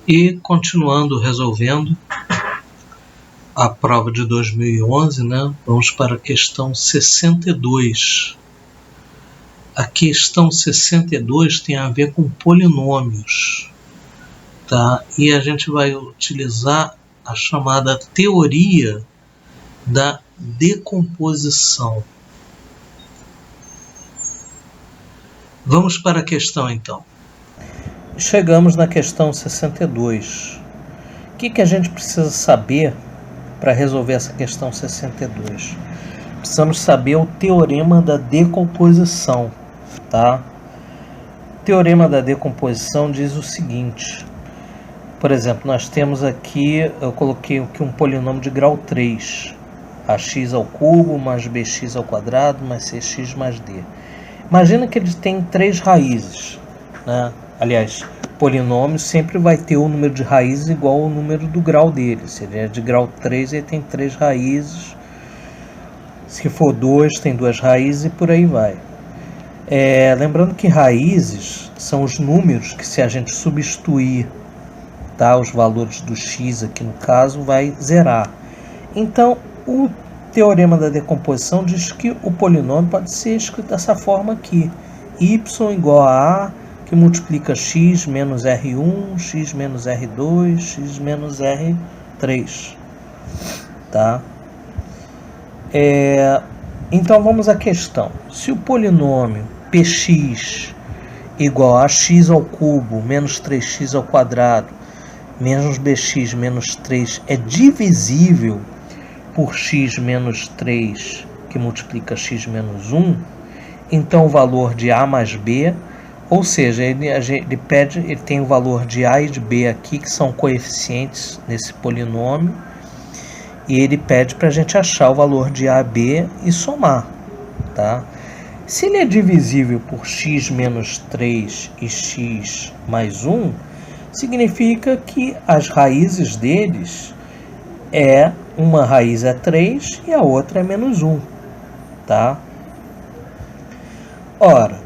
E continuando resolvendo a prova de 2011, né? Vamos para a questão 62. A questão 62 tem a ver com polinômios, tá? E a gente vai utilizar a chamada teoria da decomposição. Vamos para a questão então. Chegamos na questão 62. O que a gente precisa saber para resolver essa questão 62? Precisamos saber o teorema da decomposição, tá? O teorema da decomposição diz o seguinte. Por exemplo, nós temos aqui, eu coloquei aqui um polinômio de grau 3. Ax ao cubo mais bx ao quadrado mais cx mais d. Imagina que ele tem 3 raízes, né? Aliás, polinômio sempre vai ter o número de raízes igual ao número do grau dele. Se ele é de grau 3, ele tem 3 raízes. Se for 2, tem 2 raízes e por aí vai. Lembrando que raízes são os números que, se a gente substituir, tá, os valores do x aqui no caso, vai zerar. Então, o teorema da decomposição diz que o polinômio pode ser escrito dessa forma aqui. Y igual a A, que multiplica x menos R1, x menos R2, x menos R3. Tá? Então vamos à questão. Se o polinômio px igual a x ao cubo menos 3x ao quadrado menos bx menos 3 é divisível por x menos 3, que multiplica x menos 1, então o valor de a mais b, ou seja, ele tem o valor de a e de b aqui, que são coeficientes nesse polinômio, e ele pede para a gente achar o valor de a, b e somar, tá? Se ele é divisível por x menos 3 e x mais 1, significa que as raízes deles uma raiz é 3 e a outra é menos 1, tá? Ora,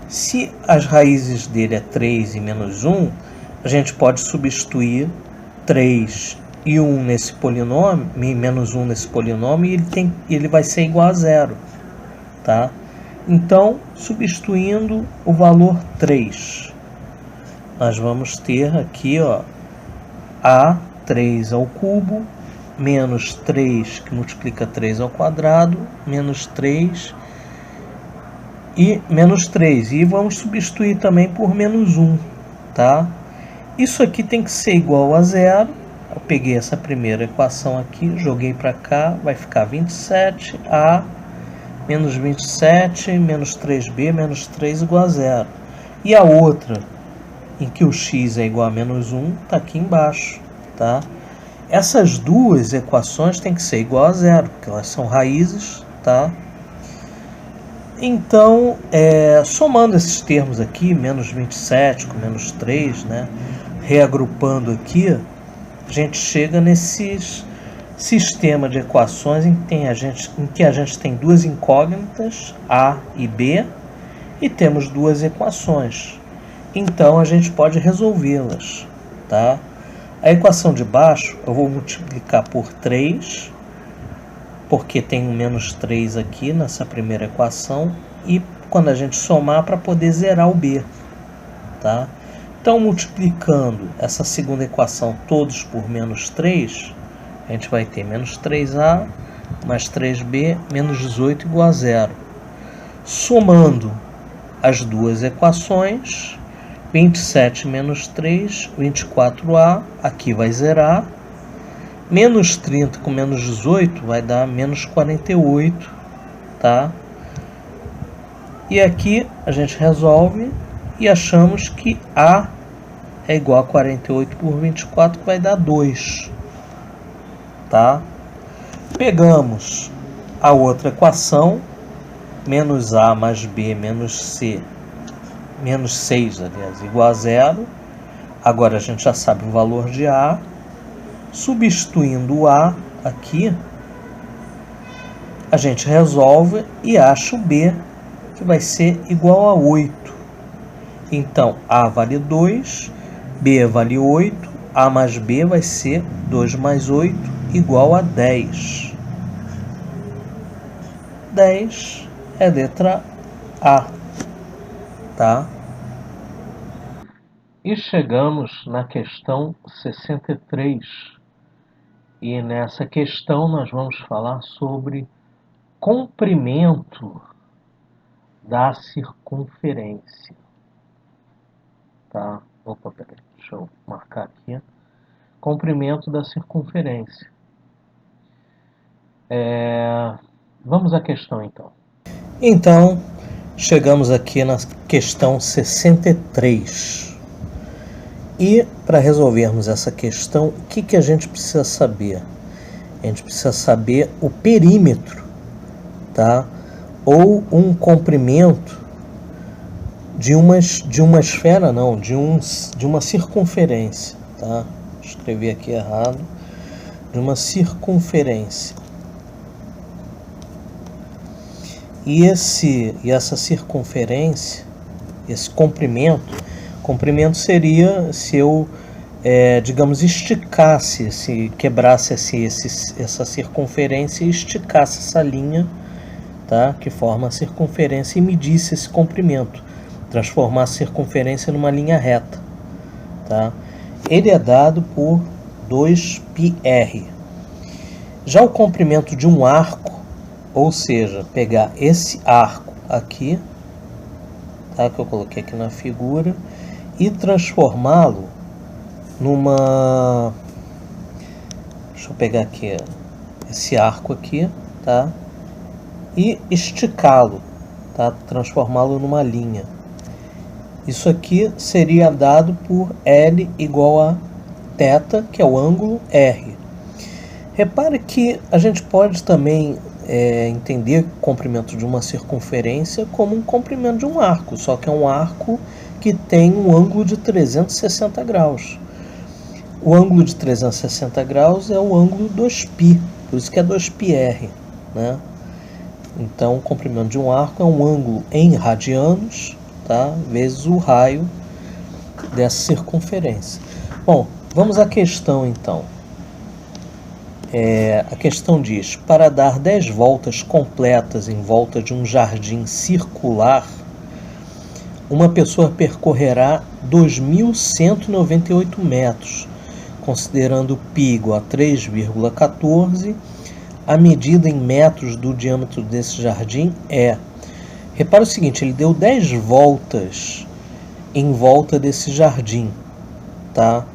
se as raízes dele é 3 e menos 1, a gente pode substituir 3 e 1 nesse polinômio, e menos 1 nesse polinômio, e ele vai ser igual a 0, tá? Então, substituindo o valor 3, nós vamos ter aqui, ó, A3 ao cubo, menos 3, que multiplica 3 ao quadrado, menos 3 e menos 3. E vamos substituir também por menos 1, tá? Isso aqui tem que ser igual a 0. Eu peguei essa primeira equação aqui, joguei para cá, vai ficar 27A menos 27 menos 3B menos 3 igual a 0. E a outra, em que o x é igual a menos 1, está aqui embaixo, tá? Essas duas equações têm que ser igual a 0, porque elas são raízes, tá? Então, somando esses termos aqui, menos 27 com menos 3, né? Reagrupando aqui, a gente chega nesses sistema de equações em que a gente tem duas incógnitas, A e B, e temos duas equações. Então, a gente pode resolvê-las, tá? A equação de baixo eu vou multiplicar por 3, porque tem um menos 3 aqui nessa primeira equação, e quando a gente somar, para poder zerar o B, tá? Então, multiplicando essa segunda equação todos por menos 3, a gente vai ter menos 3A mais 3B menos 18 igual a 0. Somando as duas equações, 27 menos 3, 24A, aqui vai zerar. Menos 30 com menos 18 vai dar menos 48, tá? E aqui a gente resolve e achamos que A é igual a 48 por 24, que vai dar 2, tá? Pegamos a outra equação, menos A mais B menos C, menos 6, aliás, igual a 0. Agora a gente já sabe o valor de A. Substituindo o A aqui, a gente resolve e acha o B, que vai ser igual a 8. Então, A vale 2, B vale 8, A mais B vai ser 2 mais 8 igual a 10. 10 é a letra A, tá? E chegamos na questão 63. E nessa questão nós vamos falar sobre comprimento da circunferência. Tá? Opa, peraí, deixa eu marcar aqui. Comprimento da circunferência. Vamos à questão então. Então, chegamos aqui na questão 63. E para resolvermos essa questão, o que a gente precisa saber? A gente precisa saber o perímetro, tá? Ou um comprimento de uma esfera, não, de uma circunferência, tá? Escrevi aqui errado. De uma circunferência. E essa circunferência, esse comprimento seria se eu, digamos, esticasse, quebrasse essa circunferência e esticasse essa linha, tá, que forma a circunferência e medisse esse comprimento, transformar a circunferência numa linha reta, tá? Ele é dado por 2πr. Já o comprimento de um arco, ou seja, pegar esse arco aqui, tá, que eu coloquei aqui na figura, e transformá-lo numa... Deixa eu pegar aqui esse arco aqui, tá? E esticá-lo, tá? Transformá-lo numa linha. Isso aqui seria dado por L igual a θ, que é o ângulo R. Repare que a gente pode também entender o comprimento de uma circunferência como um comprimento de um arco, só que é um arco que tem um ângulo de 360 graus. O ângulo de 360 graus é o ângulo 2π, por isso que é 2πr, né? Então, o comprimento de um arco é um ângulo em radianos, tá? Vezes o raio dessa circunferência. Bom, vamos à questão então. A questão diz: para dar 10 voltas completas em volta de um jardim circular, uma pessoa percorrerá 2.198 metros, considerando π igual a 3,14, a medida em metros do diâmetro desse jardim é... Repara o seguinte, ele deu 10 voltas em volta desse jardim, tá?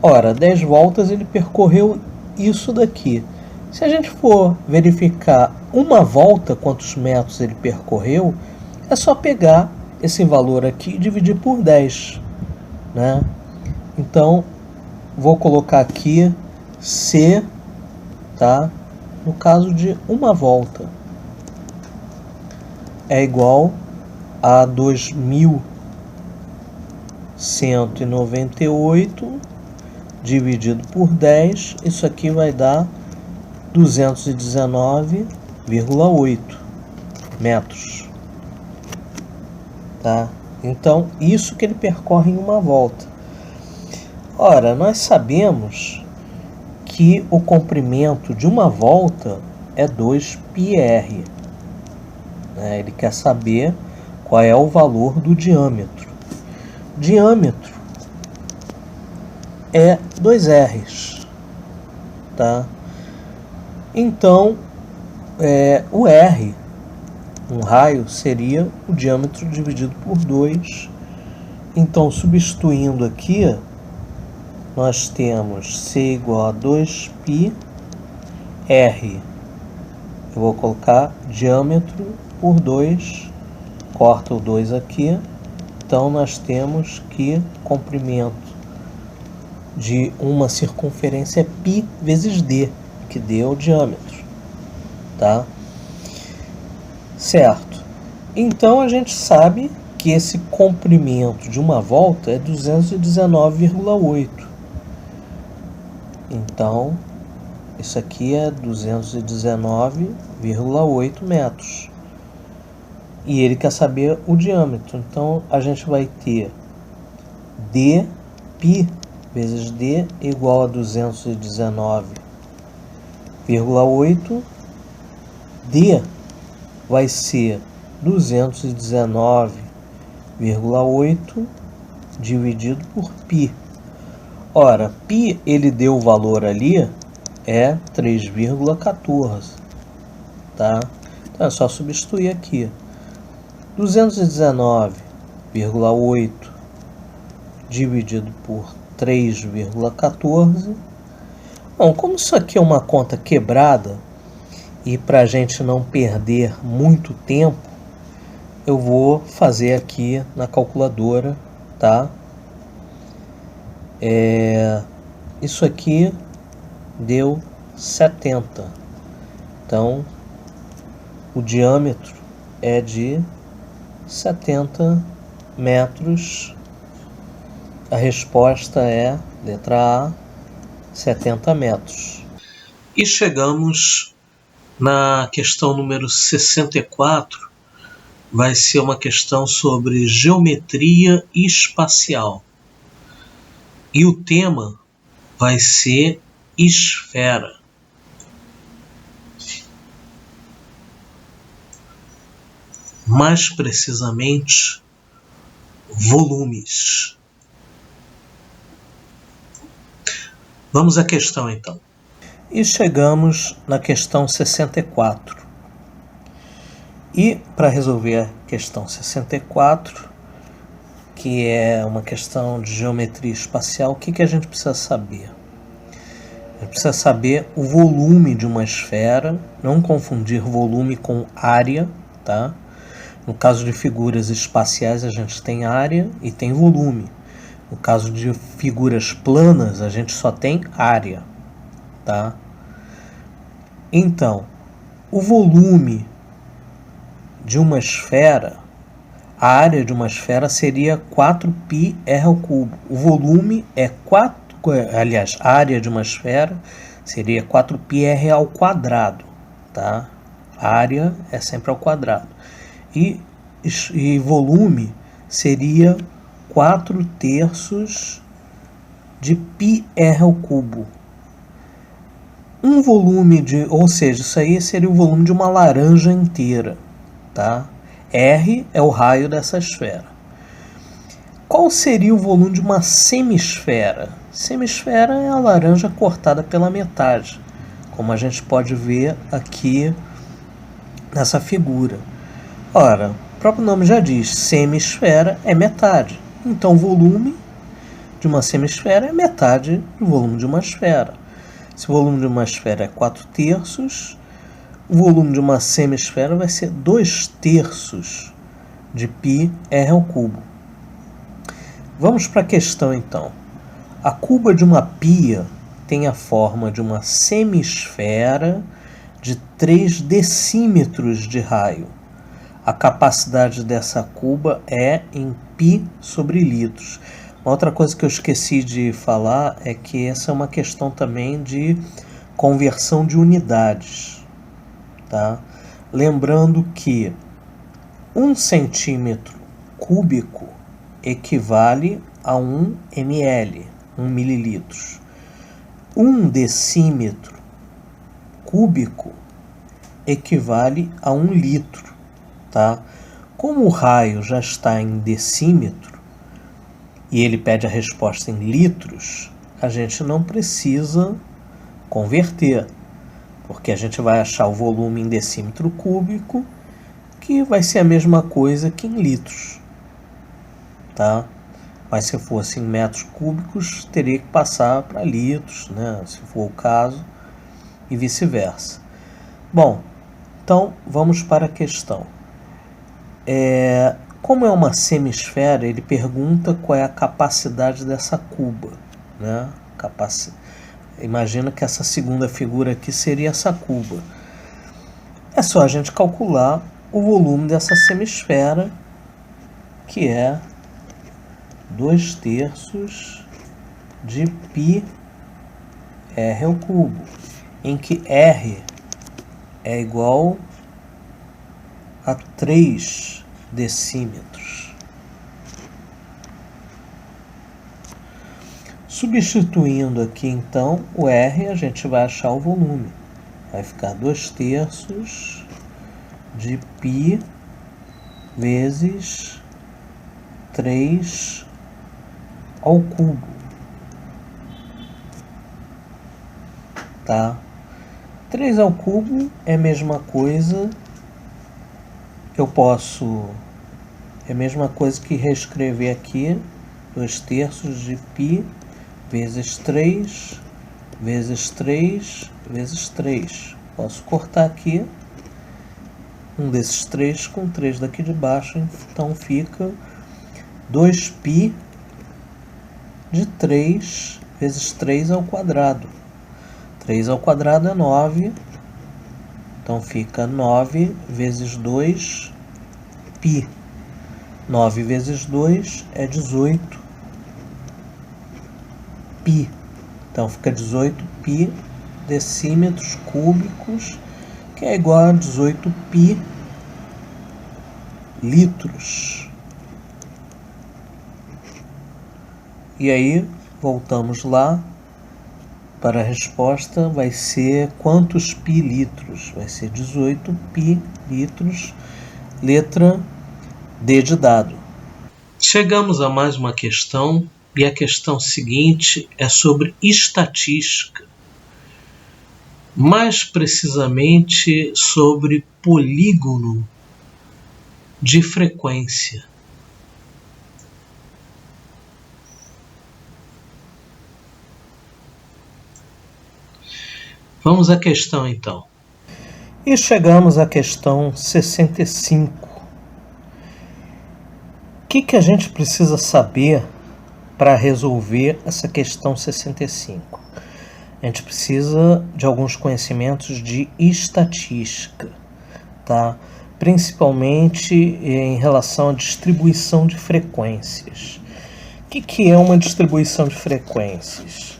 Ora, 10 voltas ele percorreu isso daqui. Se a gente for verificar uma volta, quantos metros ele percorreu, é só pegar esse valor aqui e dividir por 10, né? Então, vou colocar aqui C, tá? No caso de uma volta, é igual a 2.198 dividido por 10, isso aqui vai dar 219,8 metros, tá? Então, isso que ele percorre em uma volta. Ora, nós sabemos que o comprimento de uma volta é 2πr. Ele quer saber qual é o valor do diâmetro. Diâmetro é 2Rs, tá? Então, o R, um raio, seria o diâmetro dividido por 2. Então, substituindo aqui, nós temos C igual a 2πr. Eu vou colocar diâmetro por 2, corta o 2 aqui. Então, nós temos que comprimento de uma circunferência é π vezes d, que d é o diâmetro, tá? Certo. Então, a gente sabe que esse comprimento de uma volta é 219,8. Então, isso aqui é 219,8 metros. E ele quer saber o diâmetro. Então, a gente vai ter dπ vezes D igual a 219,8. D vai ser 219,8 dividido por π. Ora, π ele deu o valor ali, é 3,14, tá? Então é só substituir aqui. 219,8 dividido por 3,14. Bom, como isso aqui é uma conta quebrada, e para a gente não perder muito tempo, eu vou fazer aqui na calculadora, tá? Isso aqui deu 70. Então, o diâmetro é de 70 metros. A resposta é, letra A, 70 metros. E chegamos na questão número 64. Vai ser uma questão sobre geometria espacial. E o tema vai ser esfera. Mais precisamente, volumes. Vamos à questão então. E chegamos na questão 64. E para resolver a questão 64, que é uma questão de geometria espacial, o que a gente precisa saber? A gente precisa saber o volume de uma esfera, não confundir volume com área, tá? No caso de figuras espaciais, a gente tem área e tem volume. No caso de figuras planas, a gente só tem área, tá? Então, o volume de uma esfera, a área de uma esfera seria 4πr². O volume é 4, aliás, a área de uma esfera seria 4πr², tá? A área é sempre ao quadrado. E volume seria 4/3 de πr². Um volume ou seja, isso aí seria o volume de uma laranja inteira, tá? R é o raio dessa esfera. Qual seria o volume de uma semisfera? Semisfera é a laranja cortada pela metade, como a gente pode ver aqui nessa figura. Ora, o próprio nome já diz, semisfera é metade. Então, o volume de uma semisfera é metade do volume de uma esfera. Se o volume de uma esfera é 4/3, o volume de uma semisfera vai ser 2/3 de πr². Vamos para a questão então. A cuba de uma pia tem a forma de uma semisfera de 3 decímetros de raio. A capacidade dessa cuba é em π/litros. Uma outra coisa que eu esqueci de falar é que essa é uma questão também de conversão de unidades, tá? Lembrando que 1 centímetro cúbico equivale a 1 ml, 1 mililitros. 1 decímetro cúbico equivale a 1 litro, tá? Como o raio já está em decímetro e ele pede a resposta em litros, a gente não precisa converter, porque a gente vai achar o volume em decímetro cúbico, que vai ser a mesma coisa que em litros, tá? Mas se fosse em metros cúbicos, teria que passar para litros, né? Se for o caso, e vice-versa. Bom, então vamos para a questão. Como é uma semisfera, ele pergunta qual é a capacidade dessa cuba, né? Imagina que essa segunda figura aqui seria essa cuba. É só a gente calcular o volume dessa semisfera, que é 2/3 de πr², em que R é igual a 3 decímetros. Substituindo aqui então o R, a gente vai achar o volume. Vai ficar 2/3 de π vezes 3 ao cubo. Tá? 3 ao cubo é a mesma coisa, é a mesma coisa que reescrever aqui 2/3 de π vezes 3 vezes 3 vezes 3. Posso cortar aqui um desses 3 com 3 daqui de baixo, então fica 2π de 3 vezes 3 ao quadrado. 3 ao quadrado é 9, então fica 9 vezes 2 π. 9 vezes 2 é 18 π. Então fica 18 π decímetros cúbicos, que é igual a 18 π litros. E aí, voltamos lá para a resposta, vai ser quantos π litros? Vai ser 18 π litros, letra D de dado. Chegamos a mais uma questão, e a questão seguinte é sobre estatística. Mais precisamente sobre polígono de frequência. Vamos à questão então. E chegamos à questão 65. O que a gente precisa saber para resolver essa questão 65? A gente precisa de alguns conhecimentos de estatística, tá? Principalmente em relação à distribuição de frequências. O que é uma distribuição de frequências?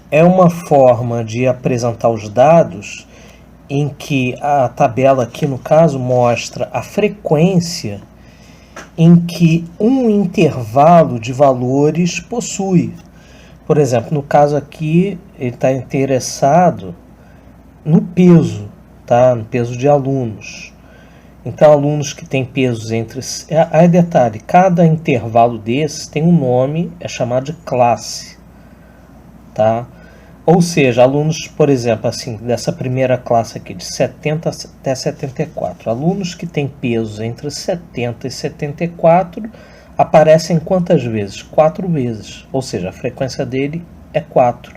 É uma forma de apresentar os dados em que a tabela aqui, no caso, mostra a frequência em que um intervalo de valores possui. Por exemplo, no caso aqui, ele está interessado no peso, tá? No peso de alunos. Então, alunos que têm pesos entre... Aí, detalhe, cada intervalo desses tem um nome, é chamado de classe, tá? Ou seja, alunos, por exemplo, assim, dessa primeira classe aqui, de 70 até 74. Alunos que têm pesos entre 70 e 74 aparecem quantas vezes? 4 vezes. Ou seja, a frequência dele é 4.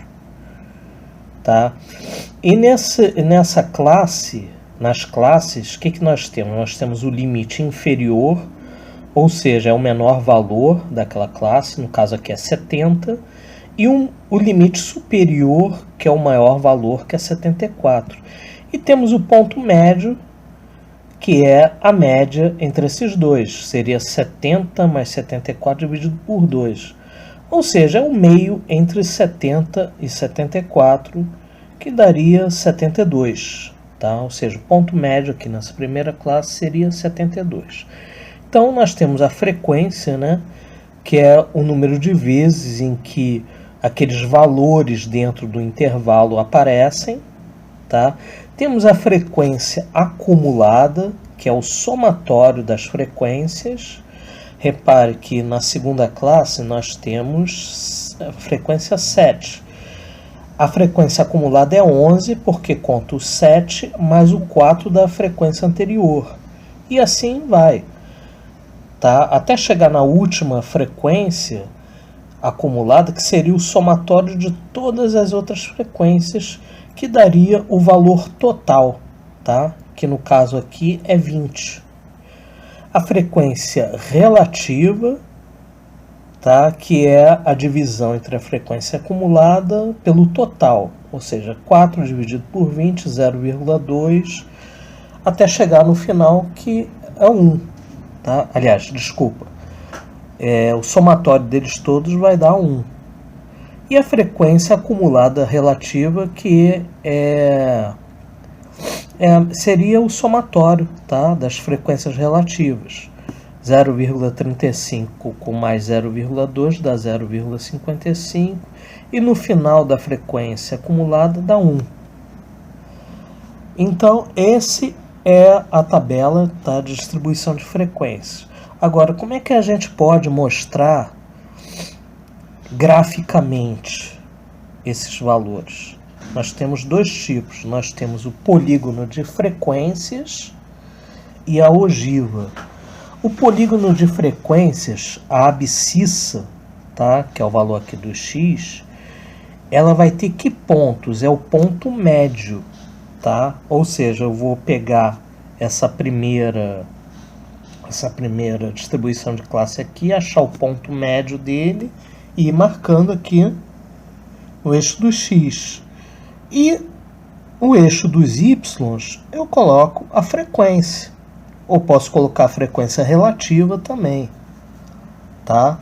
Tá? E nessa classe, nas classes, o que nós temos? Nós temos o limite inferior, ou seja, é o menor valor daquela classe, no caso aqui é 70, e o limite superior, que é o maior valor, que é 74. E temos o ponto médio, que é a média entre esses dois. Seria 70 mais 74 dividido por 2. Ou seja, é o meio entre 70 e 74, que daria 72. Tá? Ou seja, o ponto médio aqui nessa primeira classe seria 72. Então, nós temos a frequência, né, que é o número de vezes em que aqueles valores dentro do intervalo aparecem, tá? Temos a frequência acumulada, que é o somatório das frequências. Repare que na segunda classe nós temos a frequência 7. A frequência acumulada é 11, porque conta o 7 mais o 4 da frequência anterior. E assim vai, tá? Até chegar na última frequência acumulada, que seria o somatório de todas as outras frequências, que daria o valor total, tá? Que no caso aqui é 20. A frequência relativa, tá? Que é a divisão entre a frequência acumulada pelo total, ou seja, 4 dividido por 20, 0,2, até chegar no final, que é 1. Tá? Aliás, desculpa. O somatório deles todos vai dar 1. E a frequência acumulada relativa, que seria o somatório, tá, das frequências relativas. 0,35 com mais 0,2 dá 0,55 e no final da frequência acumulada dá 1. Então, esse é a tabela da distribuição de frequências. Agora, como é que a gente pode mostrar graficamente esses valores? Nós temos dois tipos. Nós temos o polígono de frequências e a ogiva. O polígono de frequências, a abscissa, tá? Que é o valor aqui do x, ela vai ter que pontos? É o ponto médio, tá? Ou seja, eu vou pegar essa primeira distribuição de classe aqui, achar o ponto médio dele e ir marcando aqui o eixo do x. E o eixo dos y eu coloco a frequência. Ou posso colocar a frequência relativa também, tá?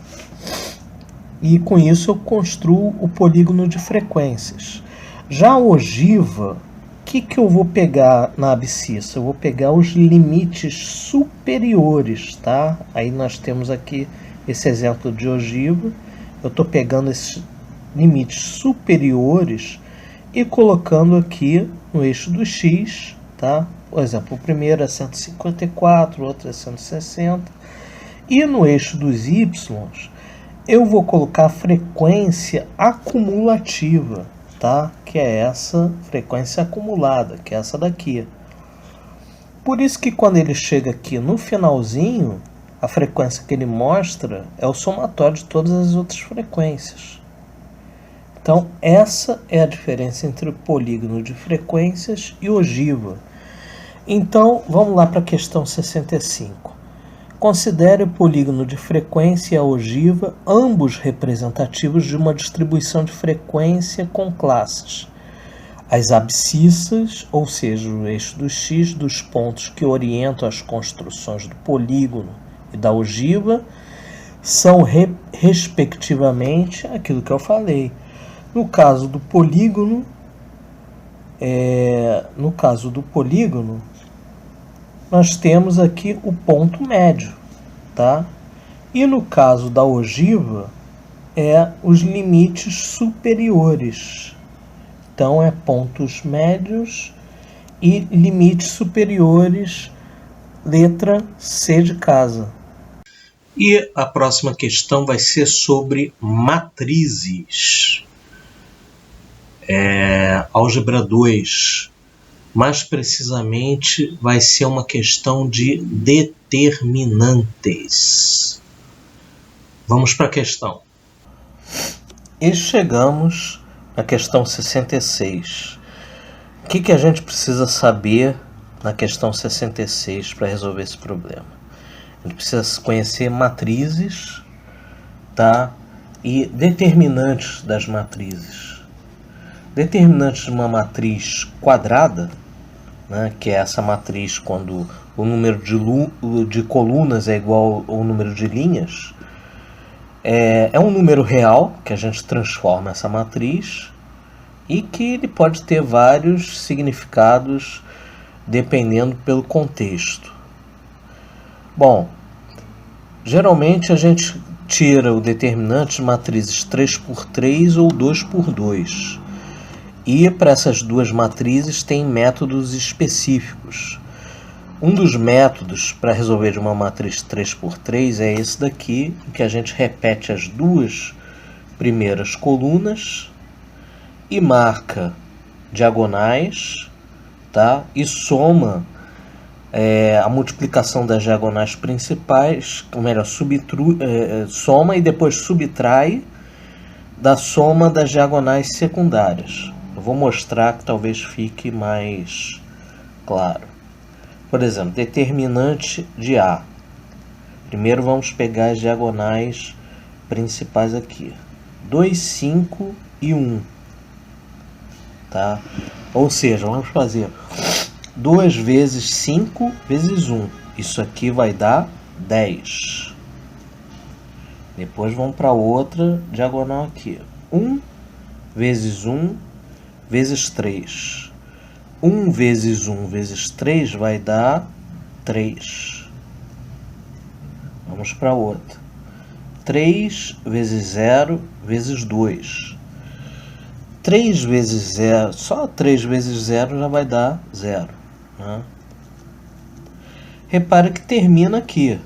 E com isso eu construo o polígono de frequências. Já a ogiva, o que eu vou pegar na abscissa? Eu vou pegar os limites superiores, tá? Aí nós temos aqui esse exemplo de ogiva. Eu estou pegando esses limites superiores e colocando aqui no eixo do x, tá? Por exemplo, o primeiro é 154, o outro é 160. E no eixo dos y, eu vou colocar a frequência acumulativa, tá? Que é essa frequência acumulada, que é essa daqui. Por isso que quando ele chega aqui no finalzinho, a frequência que ele mostra é o somatório de todas as outras frequências. Então, essa é a diferença entre o polígono de frequências e ogiva. Então, vamos lá para a questão 65. Considere o polígono de frequência e a ogiva, ambos representativos de uma distribuição de frequência com classes. As abscissas, ou seja, o eixo do x, dos pontos que orientam as construções do polígono e da ogiva, são, respectivamente, aquilo que eu falei. No caso do polígono, nós temos aqui o ponto médio, tá? E no caso da ogiva, os limites superiores. Então, é pontos médios e limites superiores, letra C de casa. E a próxima questão vai ser sobre matrizes. Álgebra 2. Mais precisamente, vai ser uma questão de determinantes. Vamos para a questão. E chegamos na questão 66. O que a gente precisa saber na questão 66 para resolver esse problema? A gente precisa conhecer matrizes, tá? E determinantes das matrizes. Determinantes de uma matriz quadrada, né, que é essa matriz quando o número de colunas é igual ao número de linhas, é um número real que a gente transforma essa matriz e que ele pode ter vários significados dependendo pelo contexto. Bom, geralmente a gente tira o determinante de matrizes 3x3 ou 2x2. E para essas duas matrizes tem métodos específicos. Um dos métodos para resolver uma matriz 3x3 é esse daqui, em que a gente repete as duas primeiras colunas e marca diagonais, tá? E soma a multiplicação das diagonais principais, ou melhor, soma e depois subtrai da soma das diagonais secundárias. Eu vou mostrar que talvez fique mais claro. Por exemplo, determinante de A. Primeiro vamos pegar as diagonais principais aqui. 2, 5 e 1. Tá? Ou seja, vamos fazer 2 vezes 5 vezes 1. Isso aqui vai dar 10. Depois vamos para outra diagonal aqui. 1 vezes 1 vezes 3. 1 vezes 1 vezes 3 vai dar 3. Vamos para outra. 3 vezes 0 vezes 2. 3 vezes 0, só 3 vezes 0 já vai dar 0. Né? Repare que termina aqui,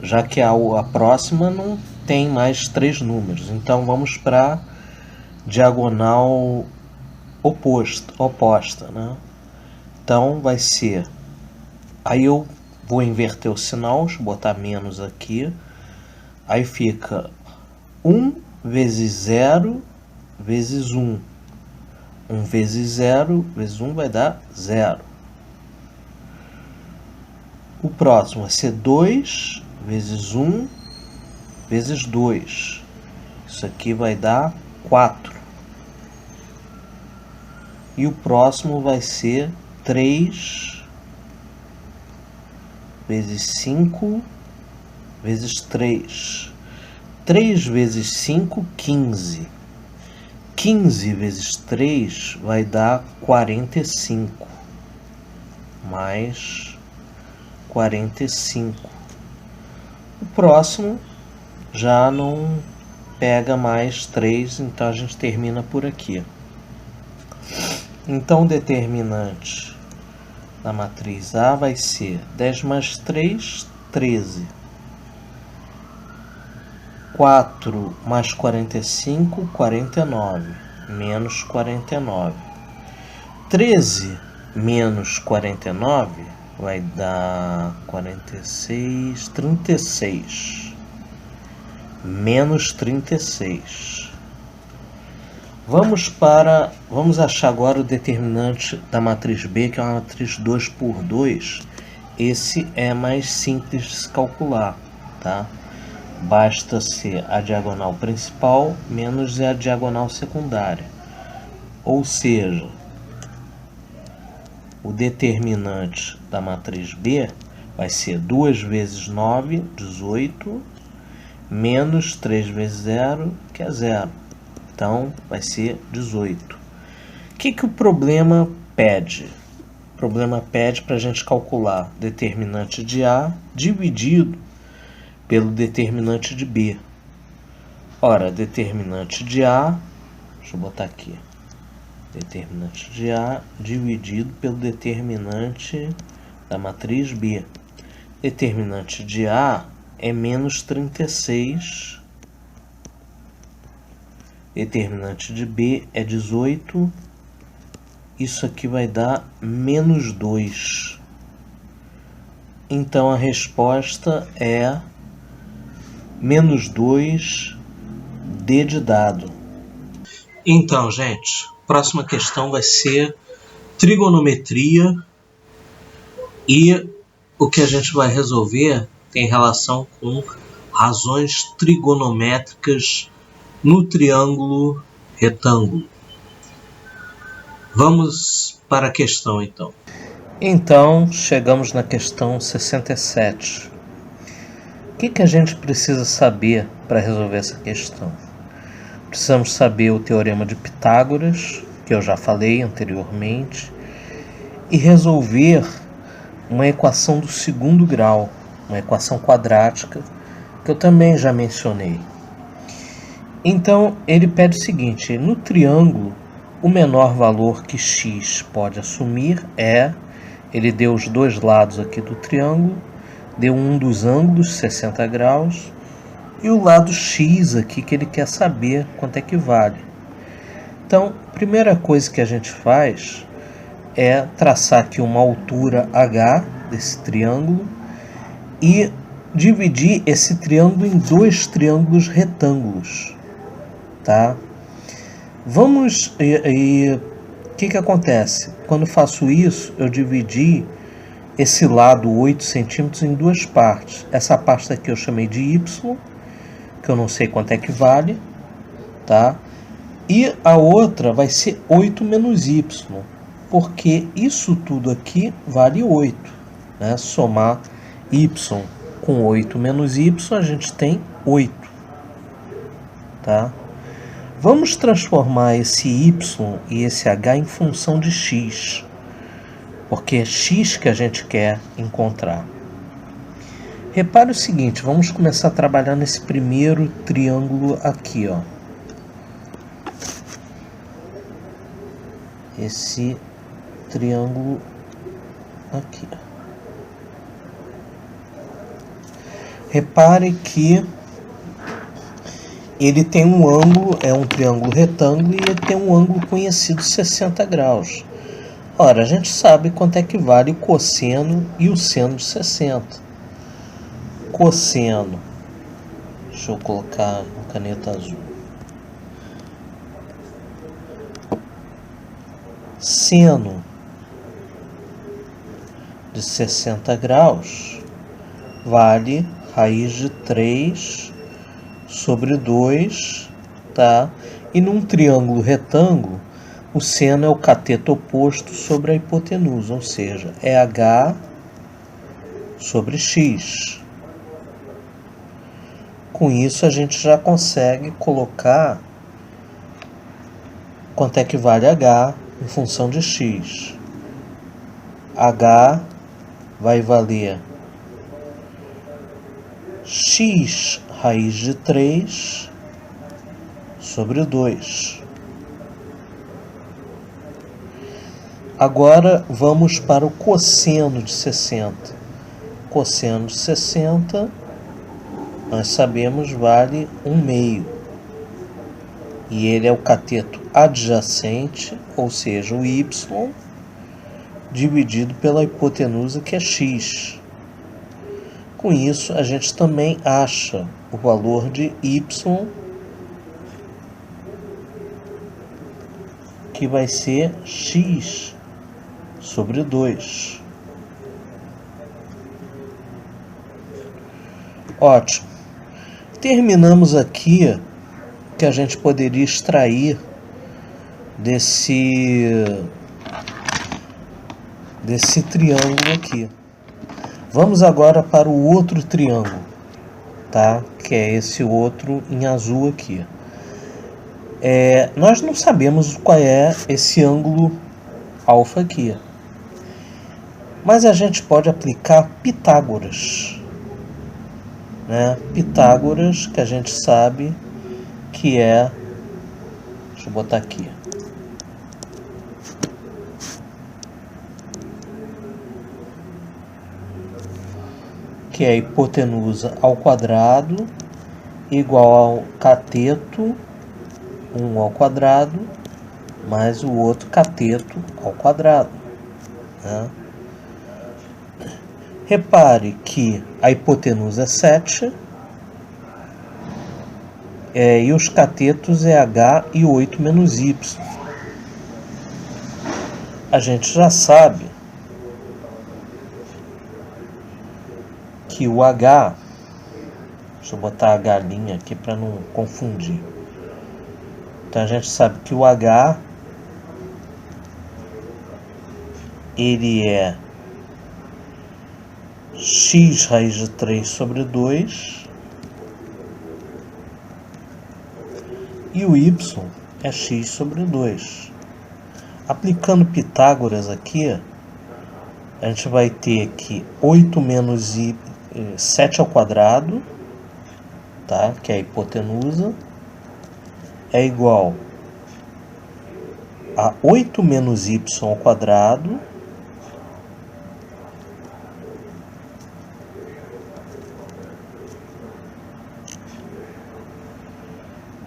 já que a próxima não tem mais 3 números. Então vamos para diagonal oposta. Né? Então vai ser... Aí eu vou inverter o sinal, deixa eu botar menos aqui. Aí fica 1 vezes 0 vezes 1. 1 vezes 0 vezes 1 vai dar 0. O próximo vai ser 2 vezes 1 vezes 2. Isso aqui vai dar 4. E o próximo vai ser 3 vezes 5 vezes 3. 3 vezes 5, 15. 15 vezes 3 vai dar 45. Mais 45. O próximo já não pega mais 3, então a gente termina por aqui. Então o determinante da matriz A vai ser 10 mais 3, 13. 4 mais 45, 49. Menos 49. 13 menos 49 vai dar 46, 36. Menos 36. Vamos achar agora o determinante da matriz B, que é uma matriz 2 por 2. Esse é mais simples de se calcular, tá? Basta ser a diagonal principal menos a diagonal secundária. Ou seja, o determinante da matriz B vai ser 2 vezes 9, 18, menos 3 vezes 0, que é 0. Então, vai ser 18. O que o problema pede? O problema pede para a gente calcular determinante de A dividido pelo determinante de B. Ora, determinante de A, deixa eu botar aqui, determinante de A dividido pelo determinante da matriz B. Determinante de A é menos 36, determinante de B é 18, isso aqui vai dar menos 2. Então a resposta é menos 2, D de dado. Então, gente, próxima questão vai ser trigonometria, e o que a gente vai resolver tem relação com razões trigonométricas no triângulo retângulo. Vamos para a questão, então. Então, chegamos na questão 67. O que a gente precisa saber para resolver essa questão? Precisamos saber o teorema de Pitágoras, que eu já falei anteriormente, e resolver uma equação do segundo grau, uma equação quadrática, que eu também já mencionei. Então, ele pede o seguinte: no triângulo, o menor valor que x pode assumir é... Ele deu os dois lados aqui do triângulo, deu um dos ângulos, 60 graus, e o lado x aqui que ele quer saber quanto é que vale. Então, a primeira coisa que a gente faz é traçar aqui uma altura h desse triângulo e dividir esse triângulo em dois triângulos retângulos, tá? Vamos... O que acontece? Quando faço isso, eu dividi esse lado 8 centímetros em duas partes. Essa parte aqui eu chamei de y, que eu não sei quanto é que vale, tá? E a outra vai ser 8 menos y, porque isso tudo aqui vale 8, né? Somar y com 8 menos y, a gente tem 8, tá? Vamos transformar esse y e esse h em função de x, porque é x que a gente quer encontrar. Repare o seguinte, vamos começar a trabalhar nesse primeiro triângulo aqui, ó. Esse triângulo aqui. Repare que ele tem um ângulo, é um triângulo retângulo, e ele tem um ângulo conhecido 60 graus. Ora, a gente sabe quanto é que vale o cosseno e o seno de 60. Cosseno, deixa eu colocar em caneta azul. Seno de 60 graus vale raiz de 3 sobre 2, tá? E num triângulo retângulo, o seno é o cateto oposto sobre a hipotenusa, ou seja, é H sobre X. Com isso, a gente já consegue colocar quanto é que vale H em função de X. H vai valer X raiz de 3 sobre 2. Agora vamos para o cosseno de 60. Cosseno de 60, nós sabemos, vale 1/2. E ele é o cateto adjacente, ou seja, o y, dividido pela hipotenusa, que é x. Com isso, a gente também acha o valor de y, que vai ser x sobre 2. Ótimo. Terminamos aqui que a gente poderia extrair desse triângulo aqui. Vamos agora para o outro triângulo, tá? Que é esse outro em azul aqui. Nós não sabemos qual é esse ângulo alfa aqui, mas a gente pode aplicar Pitágoras, né? Pitágoras, que a gente sabe que é, deixa eu botar aqui, que é a hipotenusa ao quadrado igual ao cateto 1 ao quadrado mais o outro cateto ao quadrado, né? Repare que a hipotenusa é 7 e os catetos é H e 8 menos Y. A gente já sabe que o H, deixa eu botar H' aqui para não confundir. Então a gente sabe que o H, ele é x raiz de 3 sobre 2 e o y é x sobre 2. Aplicando Pitágoras aqui, a gente vai ter aqui 8 menos 7 ao quadrado, tá? Que é a hipotenusa, é igual a 8 menos y ao quadrado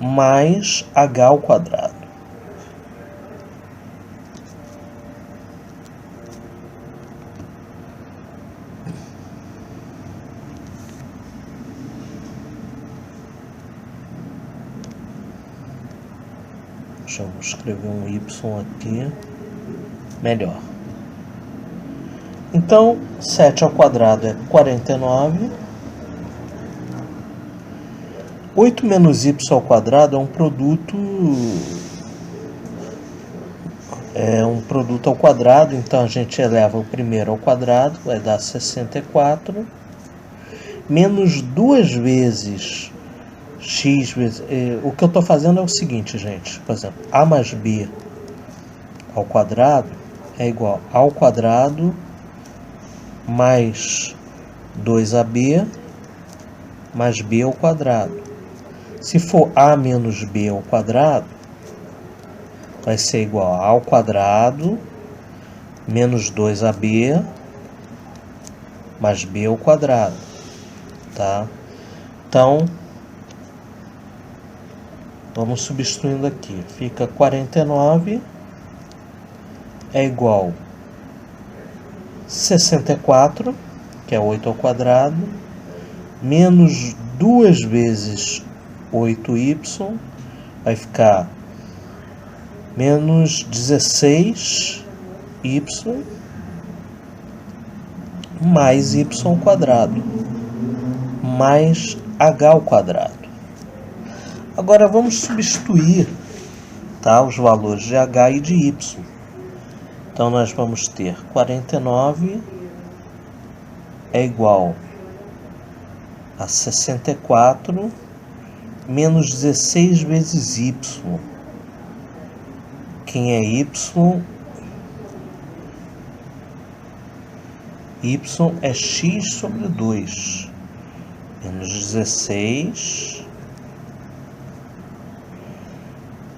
mais h ao quadrado. Deixa eu escrever um y aqui, melhor. Então, 7 ao quadrado é 49. 8 menos y ao quadrado é um produto ao quadrado, então a gente eleva o primeiro ao quadrado, vai dar 64, menos 2 vezes x vezes... o que eu estou fazendo é o seguinte, gente, por exemplo, a mais b ao quadrado é igual ao quadrado mais 2ab mais b ao quadrado. Se for a menos b ao quadrado, vai ser igual a ao quadrado menos 2ab mais b ao quadrado, tá? Então, vamos substituindo aqui. Fica 49 é igual a 64, que é 8 ao quadrado, menos 2 vezes 8y, vai ficar menos 16y mais y ao quadrado, mais h ao quadrado. Agora vamos substituir, tá, os valores de h e de y. Então nós vamos ter 49 é igual a 64 menos 16 vezes y. Quem é y? Y é x sobre 2. Menos 16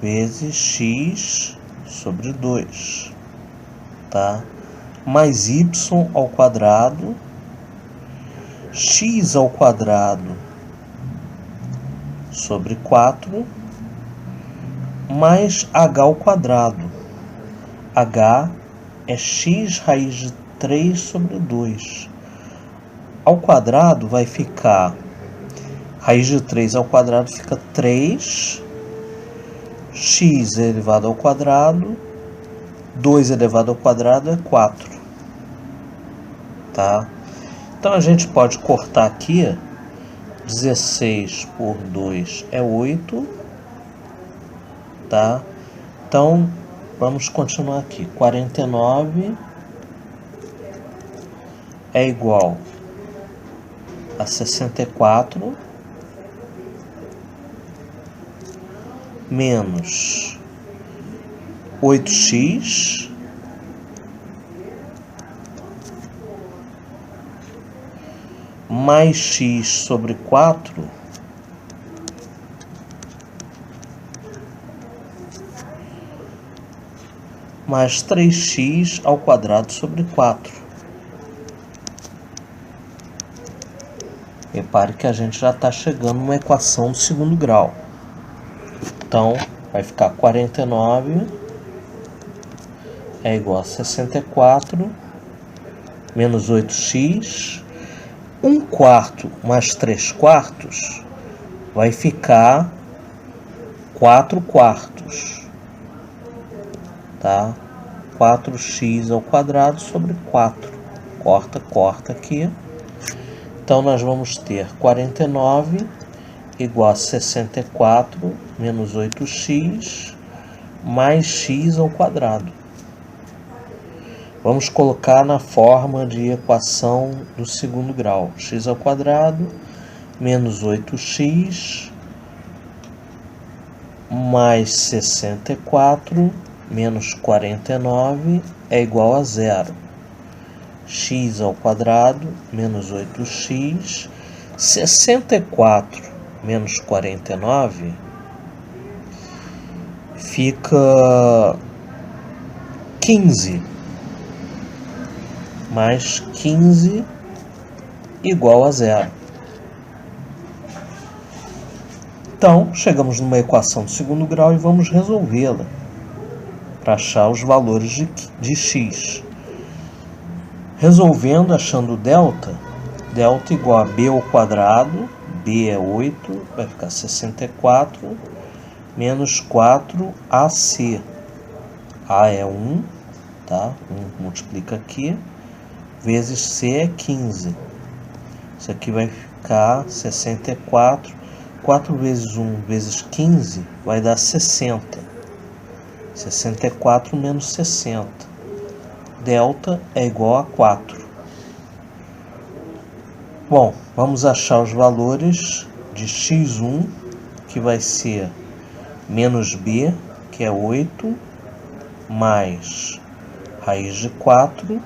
vezes x sobre 2. Tá? Mais y ao quadrado. X ao quadrado sobre 4 mais h ao quadrado. H é x raiz de 3 sobre 2. Ao quadrado vai ficar, raiz de 3 ao quadrado fica 3, x elevado ao quadrado, 2 elevado ao quadrado é 4. Tá? Então a gente pode cortar aqui, 16 por 2 é 8, tá? Então, vamos continuar aqui. 49 é igual a 64 menos 8x mais x sobre 4 mais 3x ao quadrado sobre 4. Repare que a gente já está chegando numa equação do segundo grau. Então, vai ficar 49 é igual a 64 menos 8x. 1/4 mais 3/4 vai ficar 4/4, tá? 4x ao quadrado sobre 4. Corta aqui. Então, nós vamos ter 49 igual a 64 menos 8x mais x ao quadrado. Vamos colocar na forma de equação do segundo grau. X ao quadrado menos 8x mais 64 menos 49 é igual a 0. X ao quadrado menos 8x. 64 menos 49 fica 15. Mais 15 igual a 0. Então, chegamos numa equação do segundo grau e vamos resolvê-la para achar os valores de x. Resolvendo, achando delta igual a b ao quadrado, b é 8, vai ficar 64, menos 4ac. A é 1, tá? 1 multiplica aqui, vezes c é 15. Isso aqui vai ficar 64, 4 vezes 1 vezes 15 vai dar 60. 64 menos 60. Delta é igual a 4. Bom, vamos achar os valores de x1, que vai ser menos b, que é 8, mais raiz de 4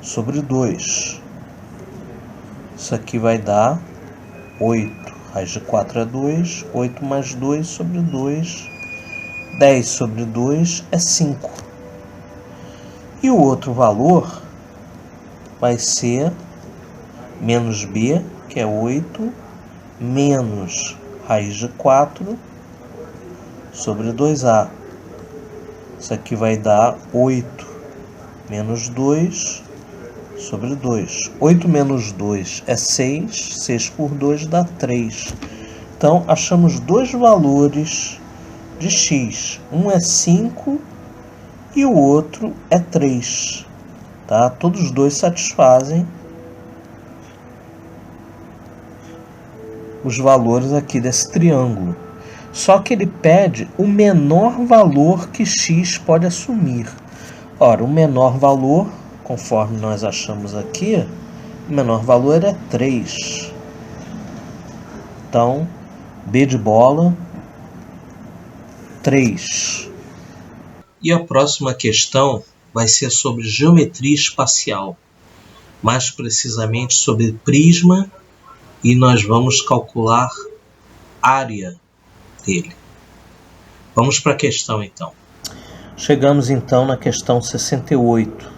sobre 2. Isso aqui vai dar 8. Raiz de 4 é 2. 8 mais 2 sobre 2. 10 sobre 2 é 5. E o outro valor vai ser menos b, que é 8, menos raiz de 4 sobre 2a. Isso aqui vai dar 8 menos 2 sobre 2. 8 menos 2 é 6. 6 por 2 dá 3. Então, achamos dois valores de x. Um é 5 e o outro é 3. Tá? Todos os dois satisfazem os valores aqui desse triângulo. Só que ele pede o menor valor que x pode assumir. Ora, o menor valor, conforme nós achamos aqui, o menor valor é 3. Então, B de bola, 3. E a próxima questão vai ser sobre geometria espacial. Mais precisamente sobre prisma, e nós vamos calcular área dele. Vamos para a questão então. Chegamos então na questão 68.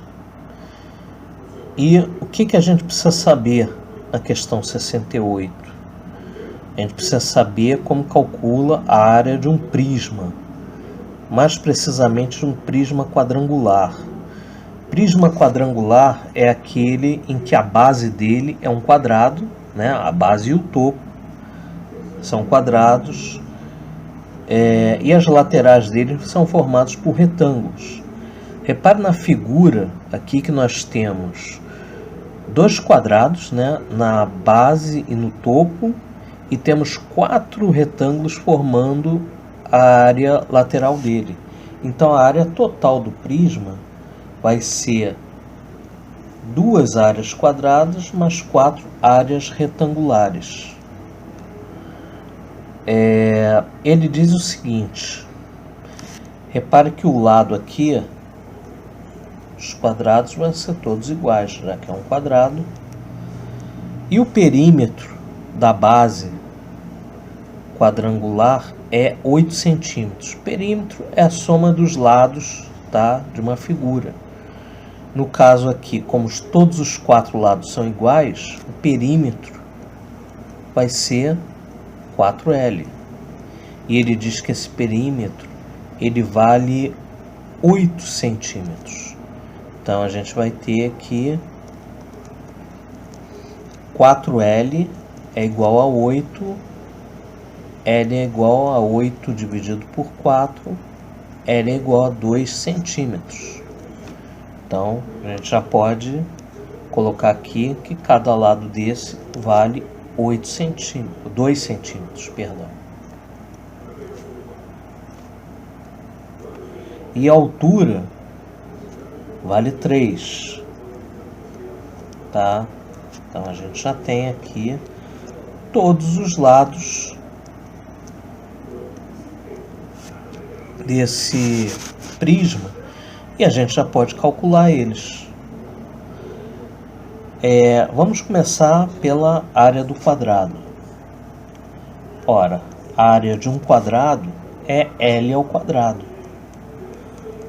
E o que a gente precisa saber na questão 68? A gente precisa saber como calcula a área de um prisma, mais precisamente de um prisma quadrangular. Prisma quadrangular é aquele em que a base dele é um quadrado, né? A base e o topo são quadrados, e as laterais dele são formados por retângulos. Repare na figura aqui que nós temos dois quadrados, né, na base e no topo, e temos 4 retângulos formando a área lateral dele. Então a área total do prisma vai ser 2 áreas quadradas mais 4 áreas retangulares. Ele diz o seguinte: repare que o lado aqui, os quadrados vão ser todos iguais, já que é um quadrado, e o perímetro da base quadrangular é 8 centímetros. Perímetro é a soma dos lados, tá, de uma figura. No caso aqui, como todos os 4 lados são iguais, o perímetro vai ser 4L. E ele diz que esse perímetro ele vale 8 centímetros. Então a gente vai ter aqui 4L é igual a 8, L é igual a 8 dividido por 4, L é igual a 2 centímetros. Então a gente já pode colocar aqui que cada lado desse vale 8 centímetros, 2 centímetros, perdão. E a altura vale 3, tá? Então a gente já tem aqui todos os lados desse prisma e a gente já pode calcular eles. Vamos começar pela área do quadrado. Ora, a área de um quadrado é L ao quadrado.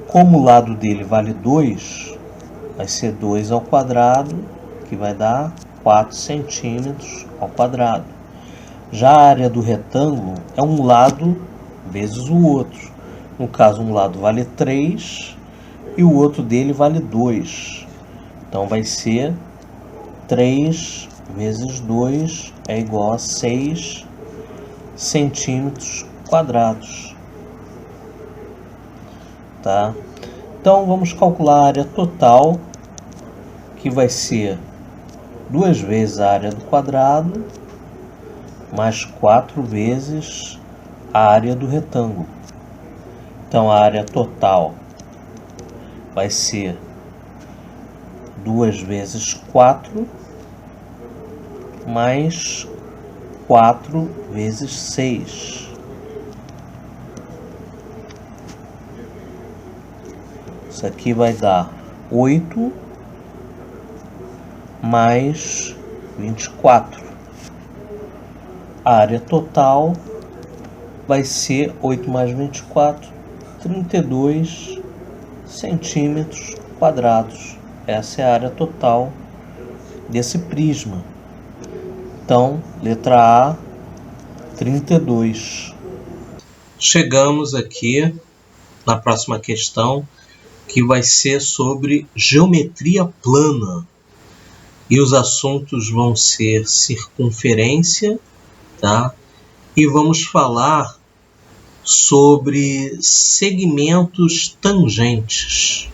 Como o lado dele vale 2, vai ser 2 ao quadrado, que vai dar 4 centímetros ao quadrado. Já a área do retângulo é um lado vezes o outro. No caso, um lado vale 3 e o outro dele vale 2. Então vai ser 3 vezes 2 é igual a 6 centímetros quadrados. Tá? Então vamos calcular a área total, que vai ser 2 vezes a área do quadrado mais 4 vezes a área do retângulo. Então a área total vai ser 2 vezes 4 mais 4 vezes 6. Isso aqui vai dar 8 mais 24. A área total vai ser 8 mais 24, 32 centímetros quadrados. Essa é a área total desse prisma. Então, letra A, 32. Chegamos aqui na próxima questão, que vai ser sobre geometria plana. E os assuntos vão ser circunferência, tá? E vamos falar sobre segmentos tangentes.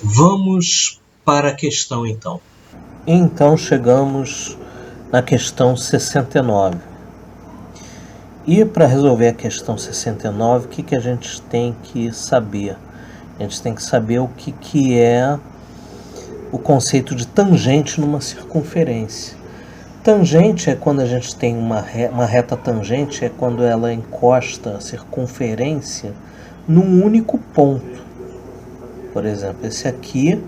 Vamos para a questão então. Então chegamos na questão 69. E para resolver a questão 69, o que a gente tem que saber? A gente tem que saber o que é o conceito de tangente numa circunferência. Tangente é quando a gente tem uma reta tangente, é quando ela encosta a circunferência num único ponto. Por exemplo, esse aqui,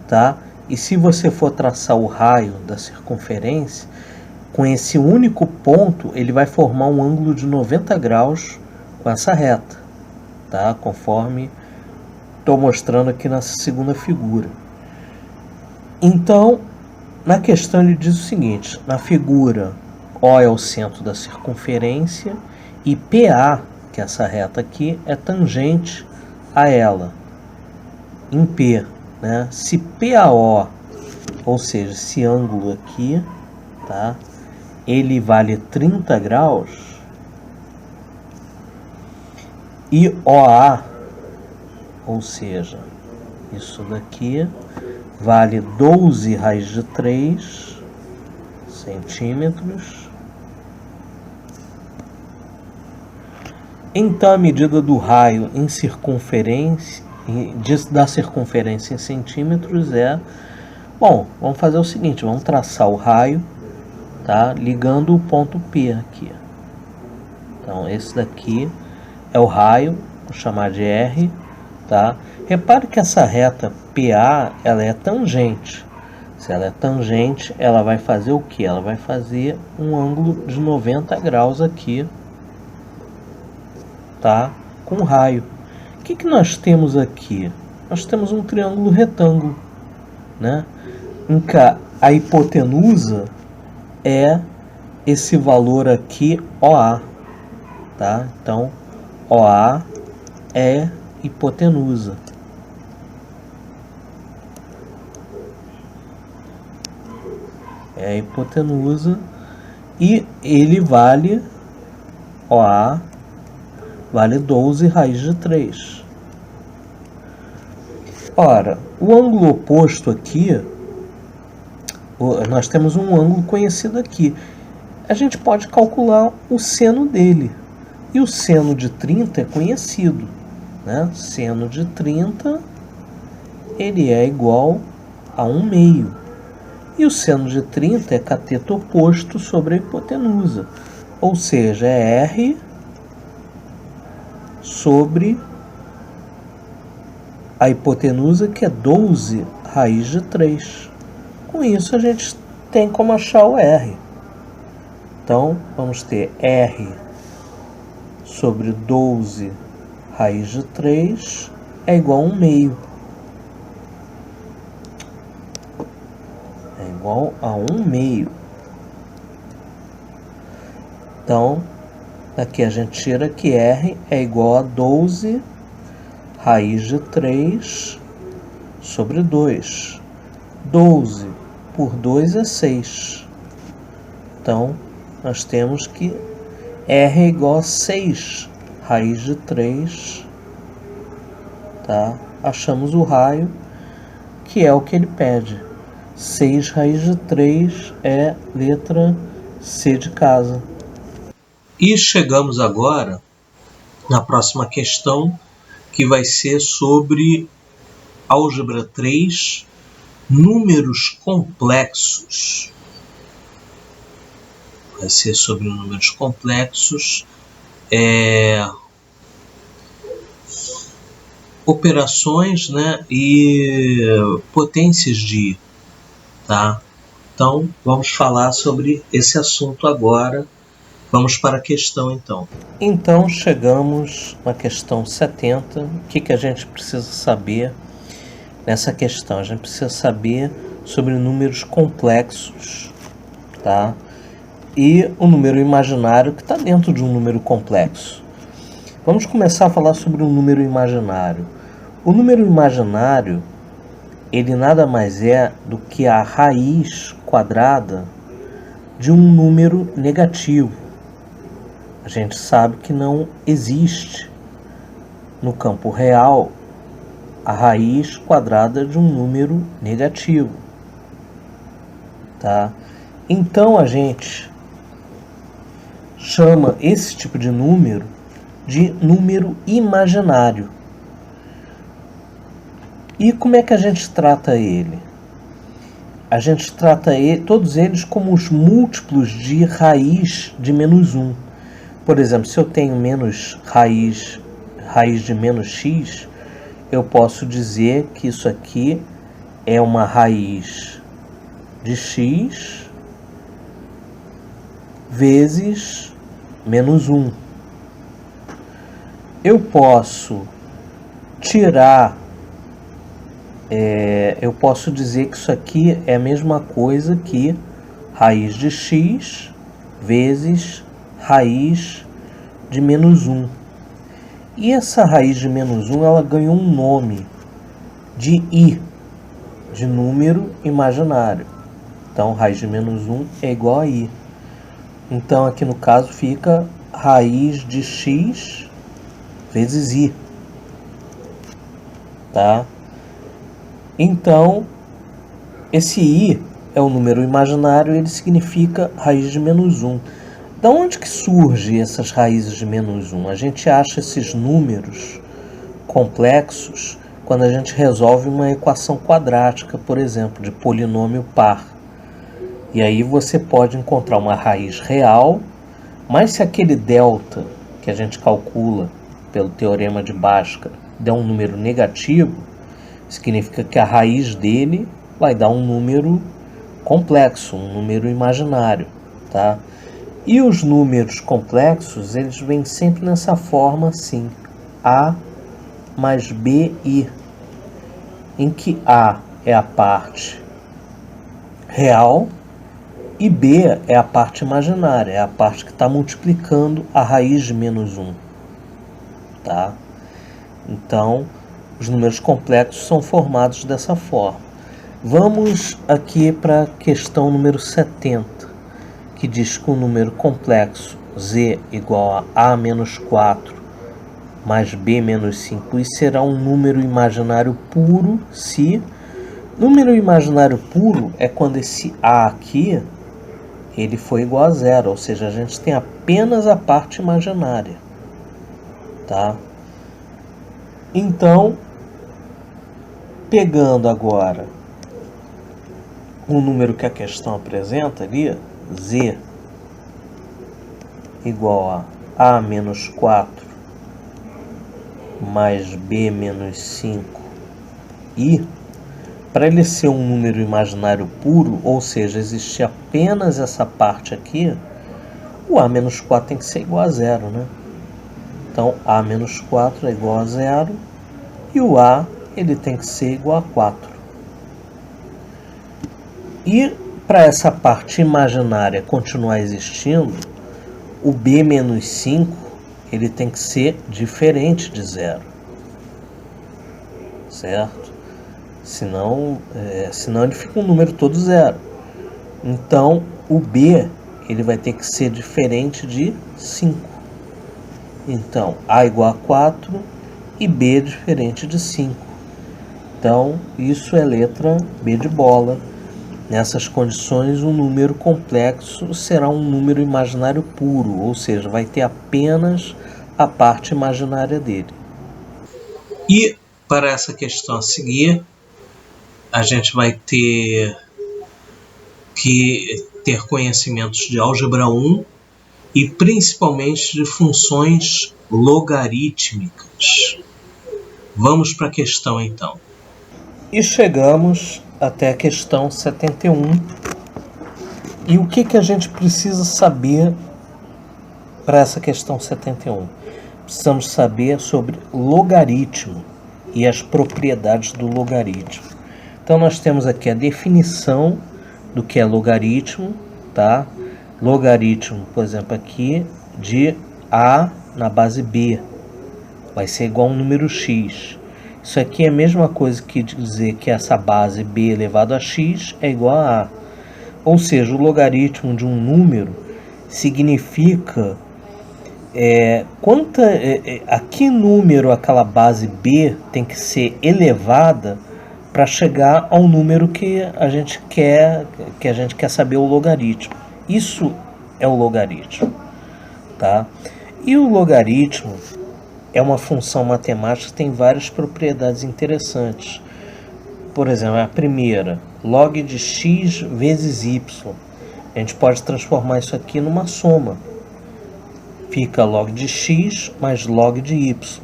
tá? E se você for traçar o raio da circunferência, com esse único ponto, ele vai formar um ângulo de 90 graus com essa reta, tá? Conforme estou mostrando aqui nessa segunda figura. Então, na questão ele diz o seguinte: na figura, O é o centro da circunferência e PA, que é essa reta aqui, é tangente a ela, em P, né? Se PAO, ou seja, esse ângulo aqui, tá? Ele vale 30 graus, e OA, ou seja, isso daqui vale 12 raiz de 3 centímetros. Então a medida do raio em circunferência, da circunferência em centímetros é... Bom, vamos fazer o seguinte, vamos traçar o raio, tá? Ligando o ponto P aqui. Então esse daqui é o raio, vou chamar de R, tá? Repare que essa reta PA, ela é tangente. Se ela é tangente, ela vai fazer o que? Ela vai fazer um ângulo de 90 graus aqui, tá? Com o raio. O que nós temos aqui? Nós temos um triângulo retângulo, né? Em que a hipotenusa é esse valor aqui, OA, tá? Então, OA é hipotenusa. É a hipotenusa, e ele vale, OA, vale 12 raiz de 3. Ora, o ângulo oposto aqui, nós temos um ângulo conhecido aqui. A gente pode calcular o seno dele. E o seno de 30 é conhecido, né? Seno de 30, ele é igual a 1 meio. E o seno de 30 é cateto oposto sobre a hipotenusa. Ou seja, é R sobre a hipotenusa, que é 12 raiz de 3. Com isso a gente tem como achar o R. Então vamos ter R sobre 12 raiz de 3 é igual a 1 meio. É igual a 1 meio. Então, aqui a gente tira que R é igual a 12 raiz de 3 sobre 2. 12 por 2 é 6. Então, nós temos que R é igual a 6 raiz de 3. Tá? Achamos o raio, que é o que ele pede. 6 raiz de 3 é letra C de casa. E chegamos agora na próxima questão, que vai ser sobre álgebra 3, números complexos. Vai ser sobre números complexos, operações, né, e potências de tá? Então, vamos falar sobre esse assunto agora. Vamos para a questão, então. Então, chegamos na questão 70. O que a gente precisa saber nessa questão? A gente precisa saber sobre números complexos, tá? E o número imaginário que está dentro de um número complexo. Vamos começar a falar sobre o número imaginário. O número imaginário, ele nada mais é do que a raiz quadrada de um número negativo. A gente sabe que não existe no campo real a raiz quadrada de um número negativo, tá? Então a gente chama esse tipo de número de número imaginário. E como é que a gente trata ele? A gente trata todos eles como os múltiplos de raiz de menos 1. Por exemplo, se eu tenho raiz de menos x, eu posso dizer que isso aqui é uma raiz de x vezes menos 1. Eu posso eu posso dizer que isso aqui é a mesma coisa que raiz de x vezes raiz de menos 1. E essa raiz de menos 1, ela ganhou um nome de i, de número imaginário. Então, raiz de menos 1 é igual a i. Então, aqui no caso fica raiz de x vezes i. Tá? Então, esse i é um número imaginário e ele significa raiz de menos 1. Da onde que surgem essas raízes de menos 1? A gente acha esses números complexos quando a gente resolve uma equação quadrática, por exemplo, de polinômio par. E aí você pode encontrar uma raiz real, mas se aquele delta que a gente calcula pelo teorema de Bhaskara der um número negativo, significa que a raiz dele vai dar um número complexo, um número imaginário, tá? E os números complexos, eles vêm sempre nessa forma assim, A mais BI, em que A é a parte real e B é a parte imaginária, é a parte que está multiplicando a raiz de menos 1, tá? Então, os números complexos são formados dessa forma. Vamos aqui para a questão número 70, que diz que o número complexo z igual a menos 4 mais b menos 5, e será um número imaginário puro se... Número imaginário puro é quando esse a aqui ele for igual a zero, ou seja, a gente tem apenas a parte imaginária, tá? Então, pegando agora o número que a questão apresenta ali, z igual a menos 4 mais b menos 5 e, para ele ser um número imaginário puro, ou seja, existir apenas essa parte aqui, o a menos 4 tem que ser igual a zero, né? Então, a menos 4 é igual a zero e o a ele tem que ser igual a 4. E para essa parte imaginária continuar existindo, o b menos 5 ele tem que ser diferente de zero, certo? Senão ele fica um número todo zero. Então, o b ele vai ter que ser diferente de 5. Então, a igual a 4 e b diferente de 5. Então, isso é letra B de bola. Nessas condições, um número complexo será um número imaginário puro, ou seja, vai ter apenas a parte imaginária dele. E para essa questão a seguir, a gente vai ter que ter conhecimentos de álgebra 1 e principalmente de funções logarítmicas. Vamos para a questão então. E chegamos até a questão 71. E o que a gente precisa saber para essa questão 71? Precisamos saber sobre logaritmo e as propriedades do logaritmo. Então nós temos aqui a definição do que é logaritmo, tá? Logaritmo, por exemplo, aqui de A na base B vai ser igual a um número x. Isso aqui é a mesma coisa que dizer que essa base B elevado a x é igual a A. Ou seja, o logaritmo de um número significa a que número aquela base B tem que ser elevada para chegar ao número que a gente quer saber o logaritmo. Isso é o logaritmo, tá? E o logaritmo é uma função matemática que tem várias propriedades interessantes. Por exemplo, a primeira, log de x vezes y. A gente pode transformar isso aqui numa soma. Fica log de x mais log de y.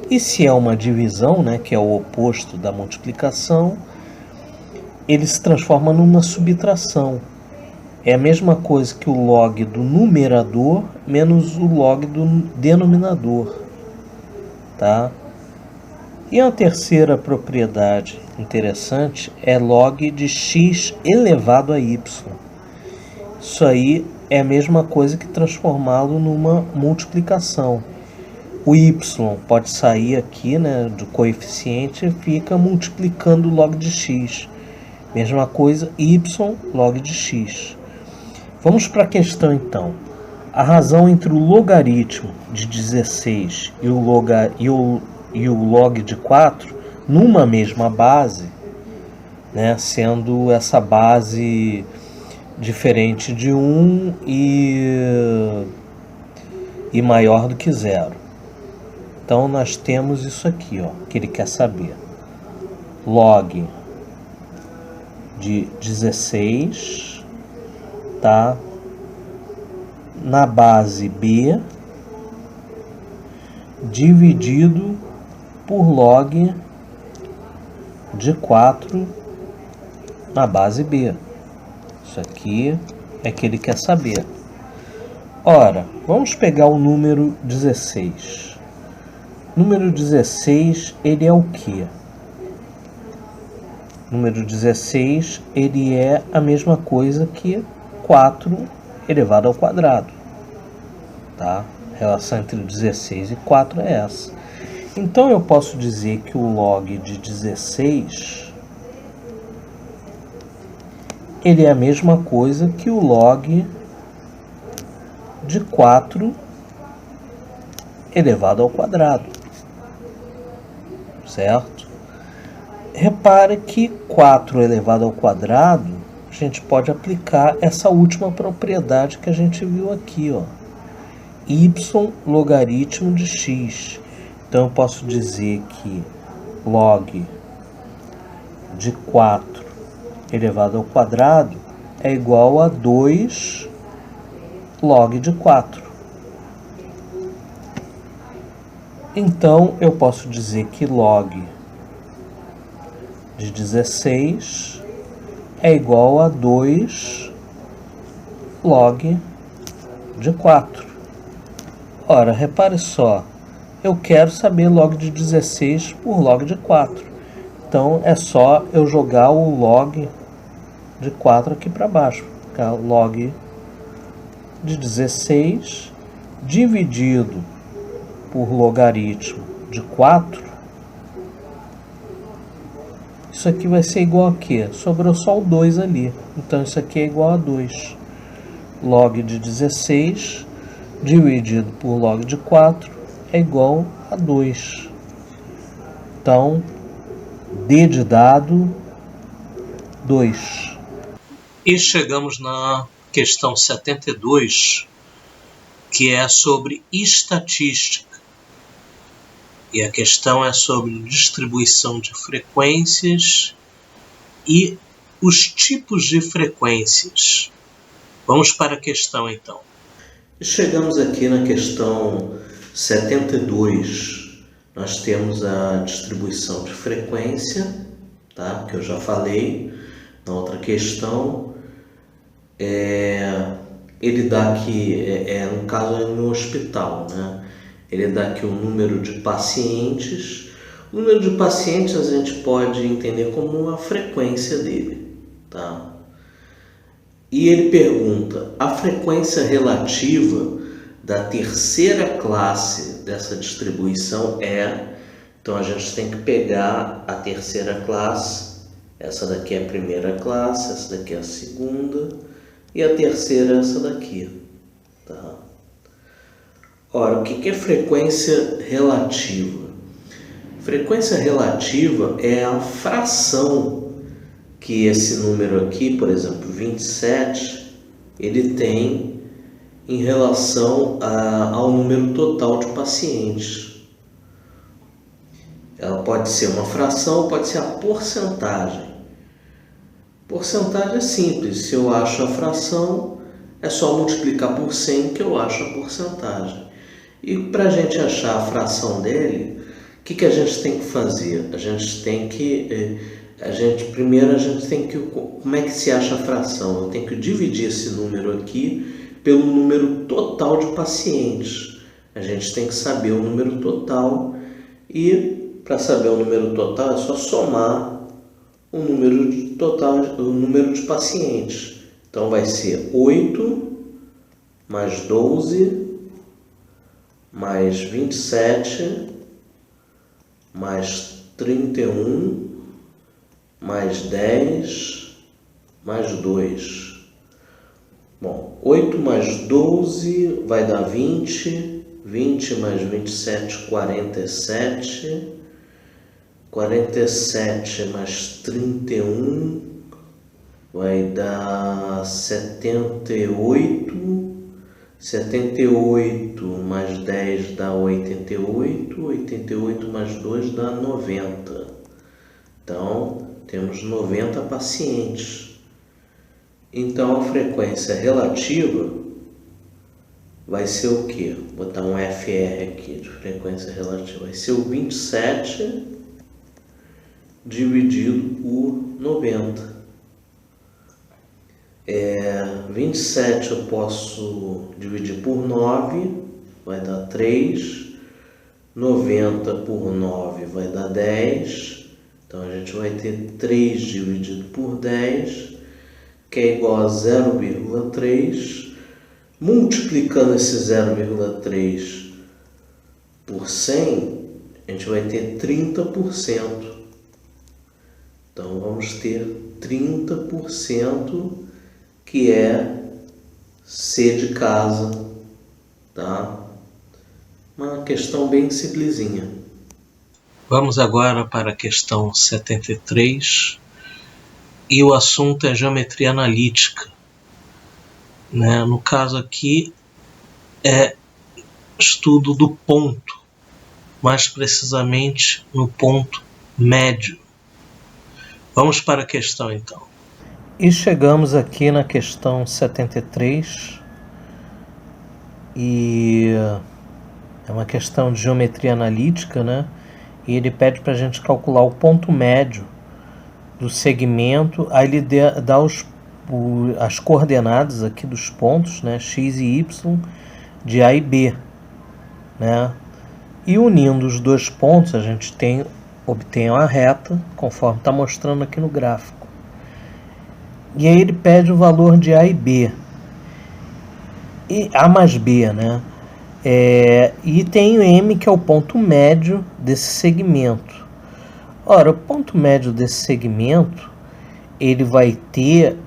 E se é uma divisão, né, que é o oposto da multiplicação, ele se transforma numa subtração. É a mesma coisa que o log do numerador menos o log do denominador, tá? E a terceira propriedade interessante é log de x elevado a y. Isso aí é a mesma coisa que transformá-lo numa multiplicação. O y pode sair aqui, né, do coeficiente e fica multiplicando log de x. Mesma coisa, y log de x. Vamos para a questão então. A razão entre o logaritmo de 16 e o log de 4 numa mesma base, né, sendo essa base diferente de 1 e maior do que 0. Então nós temos isso aqui, ó, que ele quer saber. Log de 16, tá, na base B dividido por log de 4 na base B. Isso aqui é que ele quer saber. Ora, vamos pegar o número 16. Número 16, ele é o quê? Número 16, ele é a mesma coisa que 4 elevado ao quadrado. Tá? A relação entre 16 e 4 é essa. Então eu posso dizer que o log de 16 ele é a mesma coisa que o log de 4 elevado ao quadrado. Certo? Repare que 4 elevado ao quadrado, a gente pode aplicar essa última propriedade que a gente viu aqui, ó. Y logaritmo de x. Então eu posso dizer que log de 4 elevado ao quadrado é igual a 2 log de 4. Então eu posso dizer que log de 16 é igual a 2 log de 4. Ora, repare só, eu quero saber log de 16 por log de 4. Então é só eu jogar o log de 4 aqui para baixo. Ficar log de 16 dividido por logaritmo de 4. Isso aqui vai ser igual a quê? Sobrou só o 2 ali. Então isso aqui é igual a 2. Log de 16 dividido por log de 4 é igual a 2. Então, D de dado, 2. E chegamos na questão 72, que é sobre estatística. E a questão é sobre distribuição de frequências e os tipos de frequências. Vamos para a questão então. Chegamos aqui na questão 72. Nós temos a distribuição de frequência tá? Que eu já falei na outra questão. Ele dá aqui, no caso é no hospital, né? Ele dá aqui o número de pacientes. O número de pacientes a gente pode entender como a frequência dele, tá? E ele pergunta, a frequência relativa da terceira classe dessa distribuição é... Então a gente tem que pegar a terceira classe, essa daqui é a primeira classe, essa daqui é a segunda, e a terceira é essa daqui, tá? Ora, o que é frequência relativa? Frequência relativa é a fração que esse número aqui, por exemplo, 27, ele tem em relação ao número total de pacientes. Ela pode ser uma fração, pode ser a porcentagem. Porcentagem é simples, se eu acho a fração, é só multiplicar por 100 que eu acho a porcentagem. E para a gente achar a fração dele, o que a gente tem que fazer? Primeiro a gente tem que... Como é que se acha a fração? Eu tenho que dividir esse número aqui pelo número total de pacientes. A gente tem que saber o número total e... Para saber o número total é só somar o número total, o número de pacientes. Então vai ser 8 mais 12 mais 27 mais 31 mais 10 mais 2. Bom, 8 mais 12 vai dar 20, 20 mais 27, 47... 47 mais 31 vai dar 78, 78 mais 10 dá 88, 88 mais 2 dá 90. Então, temos 90 pacientes. Então, a frequência relativa vai ser o quê? Vou botar um FR aqui de frequência relativa. Vai ser o 27 dividido por 90. 27 eu posso dividir por 9, vai dar 3. 90 por 9 vai dar 10. Então a gente vai ter 3 dividido por 10, que é igual a 0,3. Multiplicando esse 0,3 por 100, a gente vai ter 30%. Então, vamos ter 30% que é C de casa, tá? Uma questão bem simplesinha. Vamos agora para a questão 73. E o assunto é geometria analítica, né? No caso aqui, é estudo do ponto, mais precisamente no ponto médio. Vamos para a questão, então. E chegamos aqui na questão 73. E é uma questão de geometria analítica, né? E ele pede para a gente calcular o ponto médio do segmento. Aí ele dá as coordenadas aqui dos pontos, né? X e Y, de A e B, né? E unindo os dois pontos, a gente obtém uma reta, conforme está mostrando aqui no gráfico. E aí ele pede o valor de A e B. E A mais B, né? E tem o M, que é o ponto médio desse segmento. Ora, o ponto médio desse segmento, ele vai ter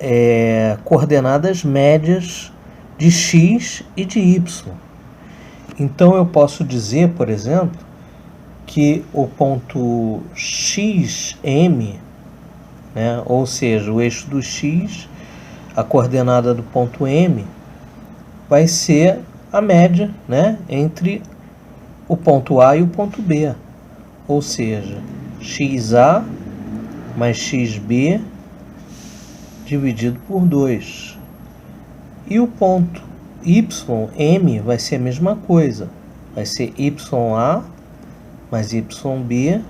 coordenadas médias de X e de Y. Então eu posso dizer, por exemplo, que o ponto XM, né, ou seja, o eixo do X, a coordenada do ponto M, vai ser a média, né, entre o ponto A e o ponto B. Ou seja, XA mais XB dividido por 2. E o ponto YM vai ser a mesma coisa. Vai ser YA mais YB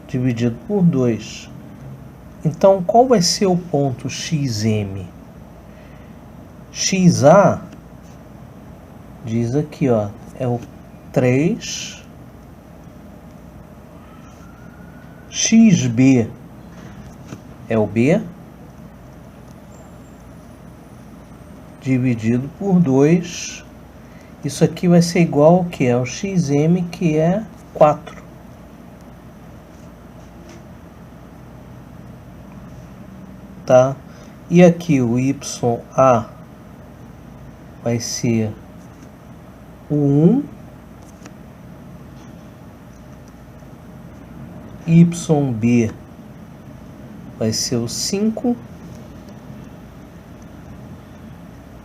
dividido por 2. Então, qual vai ser o ponto xm? XA, diz aqui, ó, é o 3. XB é o B, dividido por 2. Isso aqui vai ser igual ao que? É o XM, que é 4. Tá? E aqui o YA vai ser o 1. YB vai ser o 5.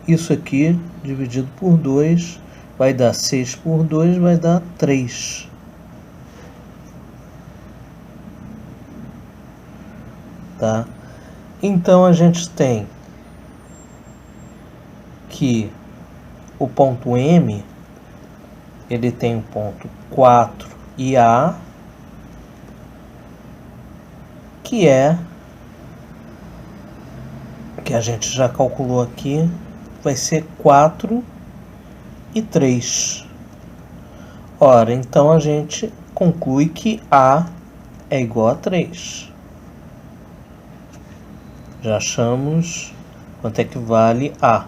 Isso aqui dividido por 2 vai dar 6 por 2, vai dar 3. Tá? Então a gente tem que o ponto M, ele tem o ponto 4 e A, que a gente já calculou aqui, vai ser 4 e 3. Ora, então a gente conclui que A é igual a 3. Já achamos quanto é que vale A.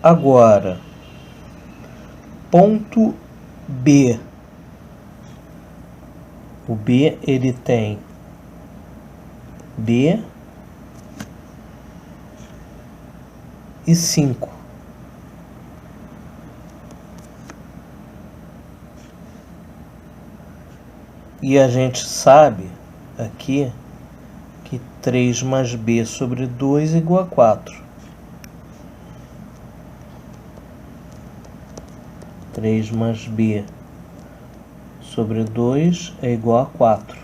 Agora, ponto B. O B, ele tem B e 5. E a gente sabe aqui que 3 mais B sobre 2 é igual a 4. 3 mais B sobre 2 é igual a 4.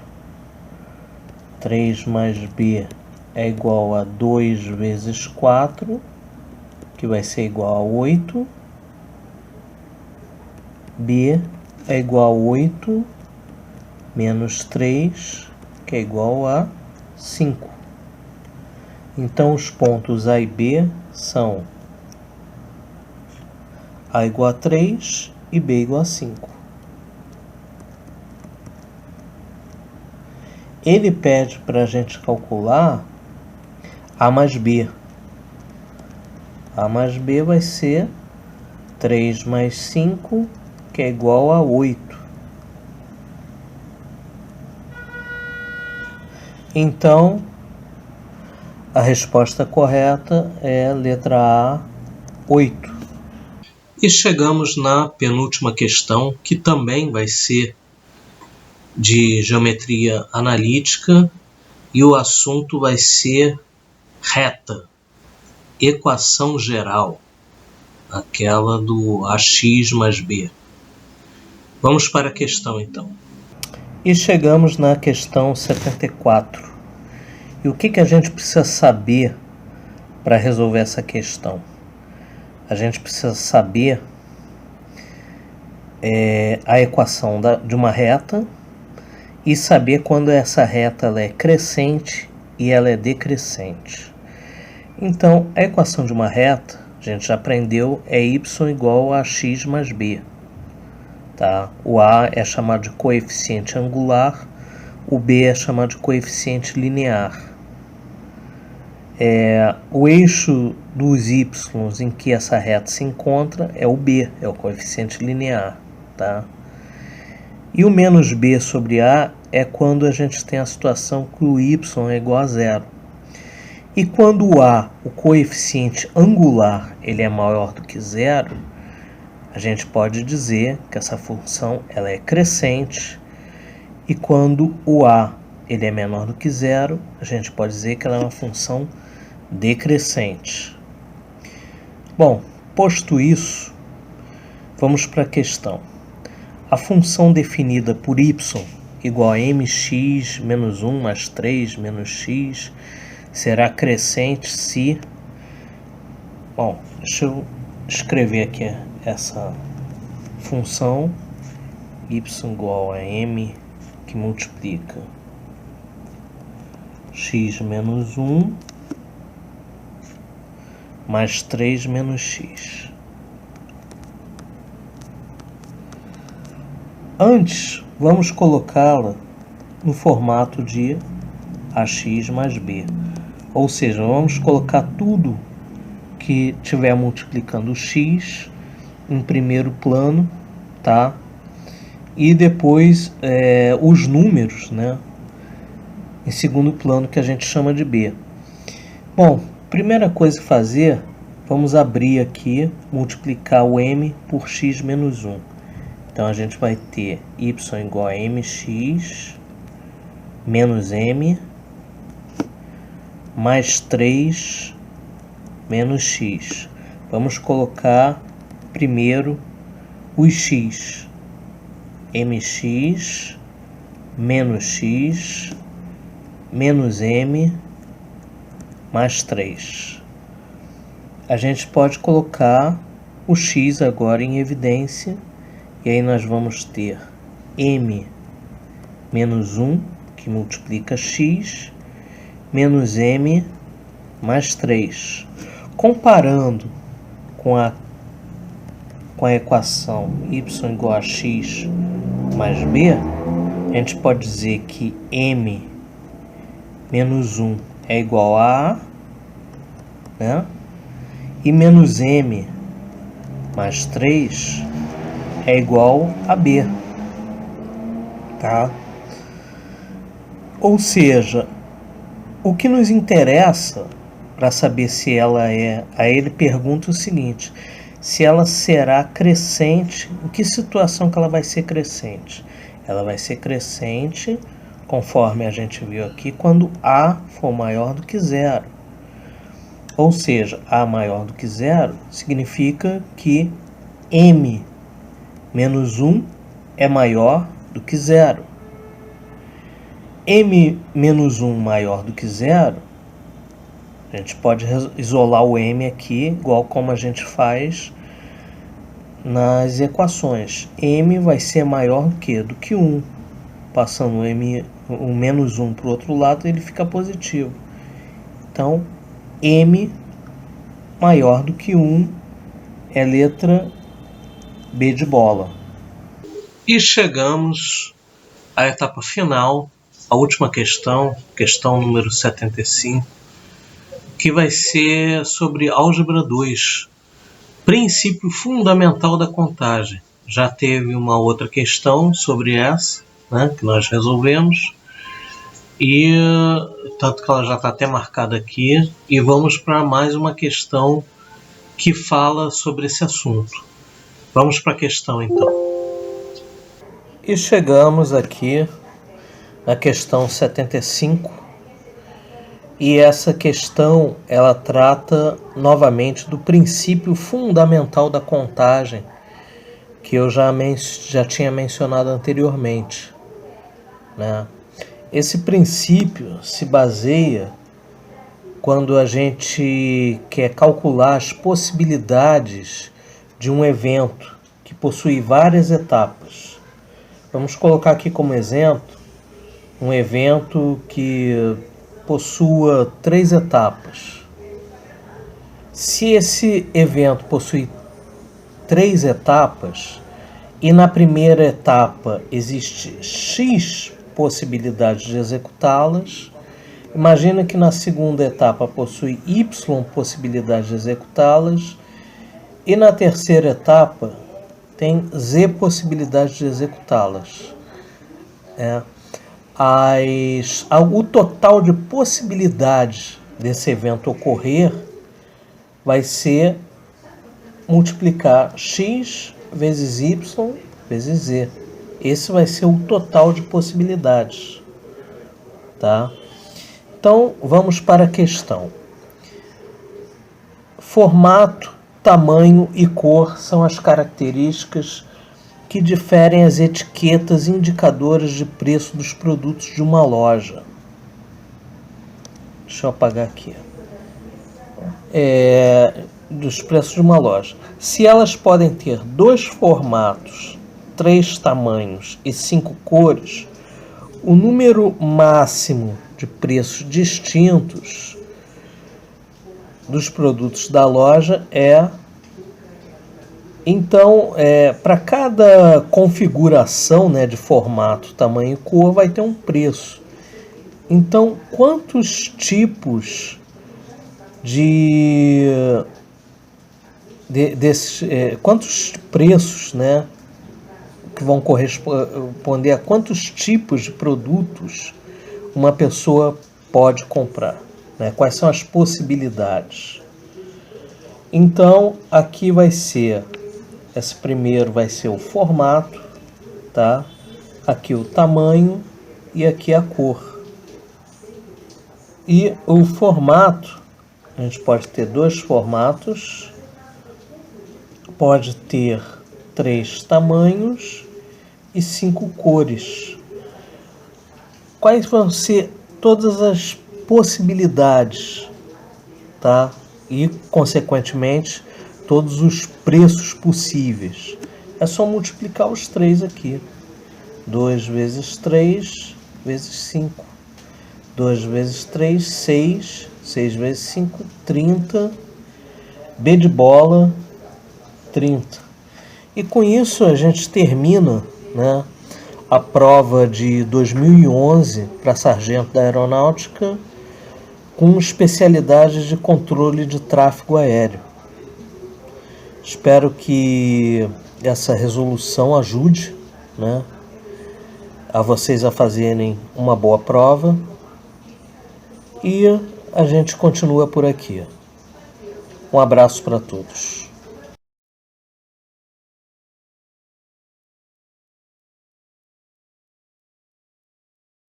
3 mais B é igual a 2 vezes 4, que vai ser igual a 8. B é igual a 8 menos 3, que é igual a 5. Então, os pontos A e B são A igual a 3 e B igual a 5. Ele pede para a gente calcular A mais B. A mais B vai ser 3 mais 5, que é igual a 8. Então, a resposta correta é a letra A, 8. E chegamos na penúltima questão, que também vai ser de geometria analítica, e o assunto vai ser reta, equação geral, aquela do AX mais B. Vamos para a questão, então. E chegamos na questão 74. E o que a gente precisa saber para resolver essa questão? A gente precisa saber a equação de uma reta e saber quando essa reta ela é crescente e ela é decrescente. Então, a equação de uma reta, a gente já aprendeu, é y igual a x mais b. Tá? O A é chamado de coeficiente angular, o B é chamado de coeficiente linear. O eixo dos y em que essa reta se encontra é o B, é o coeficiente linear. Tá? E o menos B sobre A é quando a gente tem a situação que o y é igual a zero. E quando o A, o coeficiente angular, ele é maior do que zero, a gente pode dizer que essa função ela é crescente, e quando o A ele é menor do que zero, a gente pode dizer que ela é uma função decrescente. Bom, posto isso, vamos para a questão. A função definida por y igual a mx menos 1 mais 3 menos x será crescente se... Bom, deixa eu escrever aqui essa função y igual a m que multiplica x menos 1 mais 3 menos x. Antes, vamos colocá-la no formato de ax mais b. Ou seja, vamos colocar tudo que tiver multiplicando x em primeiro plano, tá? E depois os números, né, em segundo plano, que a gente chama de b. Bom, primeira coisa a fazer, vamos abrir aqui, multiplicar o m por x menos 1. Então a gente vai ter y igual a mx menos m mais 3 menos x. Vamos colocar primeiro os x. Mx menos x menos m mais 3. A gente pode colocar o x agora em evidência, e aí nós vamos ter m menos 1, que multiplica x, menos m mais 3. Comparando com a equação y igual a x mais b, a gente pode dizer que m menos 1 é igual a A, né? E menos m mais 3 é igual a b, tá? Ou seja, o que nos interessa para saber se ela é... Aí ele pergunta o seguinte: se ela será crescente, em que situação que ela vai ser crescente? Ela vai ser crescente, conforme a gente viu aqui, quando A for maior do que zero. Ou seja, A maior do que zero significa que m menos 1 é maior do que zero. M menos 1 maior do que zero, a gente pode isolar o m aqui, igual como a gente faz nas equações. M vai ser maior do que 1. Passando o menos 1 para o outro lado, ele fica positivo. Então, m maior do que 1 é letra B de bola. E chegamos à etapa final, a última questão, questão número 75, que vai ser sobre álgebra 2, princípio fundamental da contagem. Já teve uma outra questão sobre essa, né, que nós resolvemos, e tanto que ela já está até marcada aqui, e vamos para mais uma questão que fala sobre esse assunto. Vamos para a questão então. E chegamos aqui na questão 75, e essa questão ela trata novamente do princípio fundamental da contagem, que eu já tinha mencionado anteriormente, né? Esse princípio se baseia quando a gente quer calcular as possibilidades de um evento que possui várias etapas. Vamos colocar aqui como exemplo um evento que possua 3 etapas. Se esse evento possui 3 etapas e na primeira etapa existe x possibilidades de executá-las, imagina que na segunda etapa possui y possibilidades de executá-las e na terceira etapa tem z possibilidades de executá-las. O total de possibilidades desse evento ocorrer vai ser multiplicar x vezes y vezes z. Esse vai ser o total de possibilidades, tá? Então, vamos para a questão. Formato, tamanho e cor são as características que diferem as etiquetas indicadoras de preço dos produtos de uma loja. Deixa eu apagar aqui. Dos preços de uma loja. Se elas podem ter 2 formatos, 3 tamanhos e 5 cores, o número máximo de preços distintos dos produtos da loja então, para cada configuração, né, de formato, tamanho e cor, vai ter um preço. Então, quantos tipos quantos preços, né, que vão corresponder a quantos tipos de produtos uma pessoa pode comprar, né? Quais são as possibilidades? Então, aqui vai ser, esse primeiro vai ser o formato, tá? Aqui o tamanho e aqui a cor. E o formato, a gente pode ter 2 formatos, pode ter 3 tamanhos e 5 cores. Quais vão ser todas as possibilidades, tá? E, consequentemente, todos os preços possíveis. É só multiplicar os 3 aqui. 2 vezes 3 vezes 5. 2 vezes 3, 6. 6 vezes 5, 30. B de bola, 30. E com isso a gente termina, né, a prova de 2011 para sargento da aeronáutica com especialidade de controle de tráfego aéreo. Espero que essa resolução ajude, né, a vocês a fazerem uma boa prova e a gente continua por aqui. Um abraço para todos.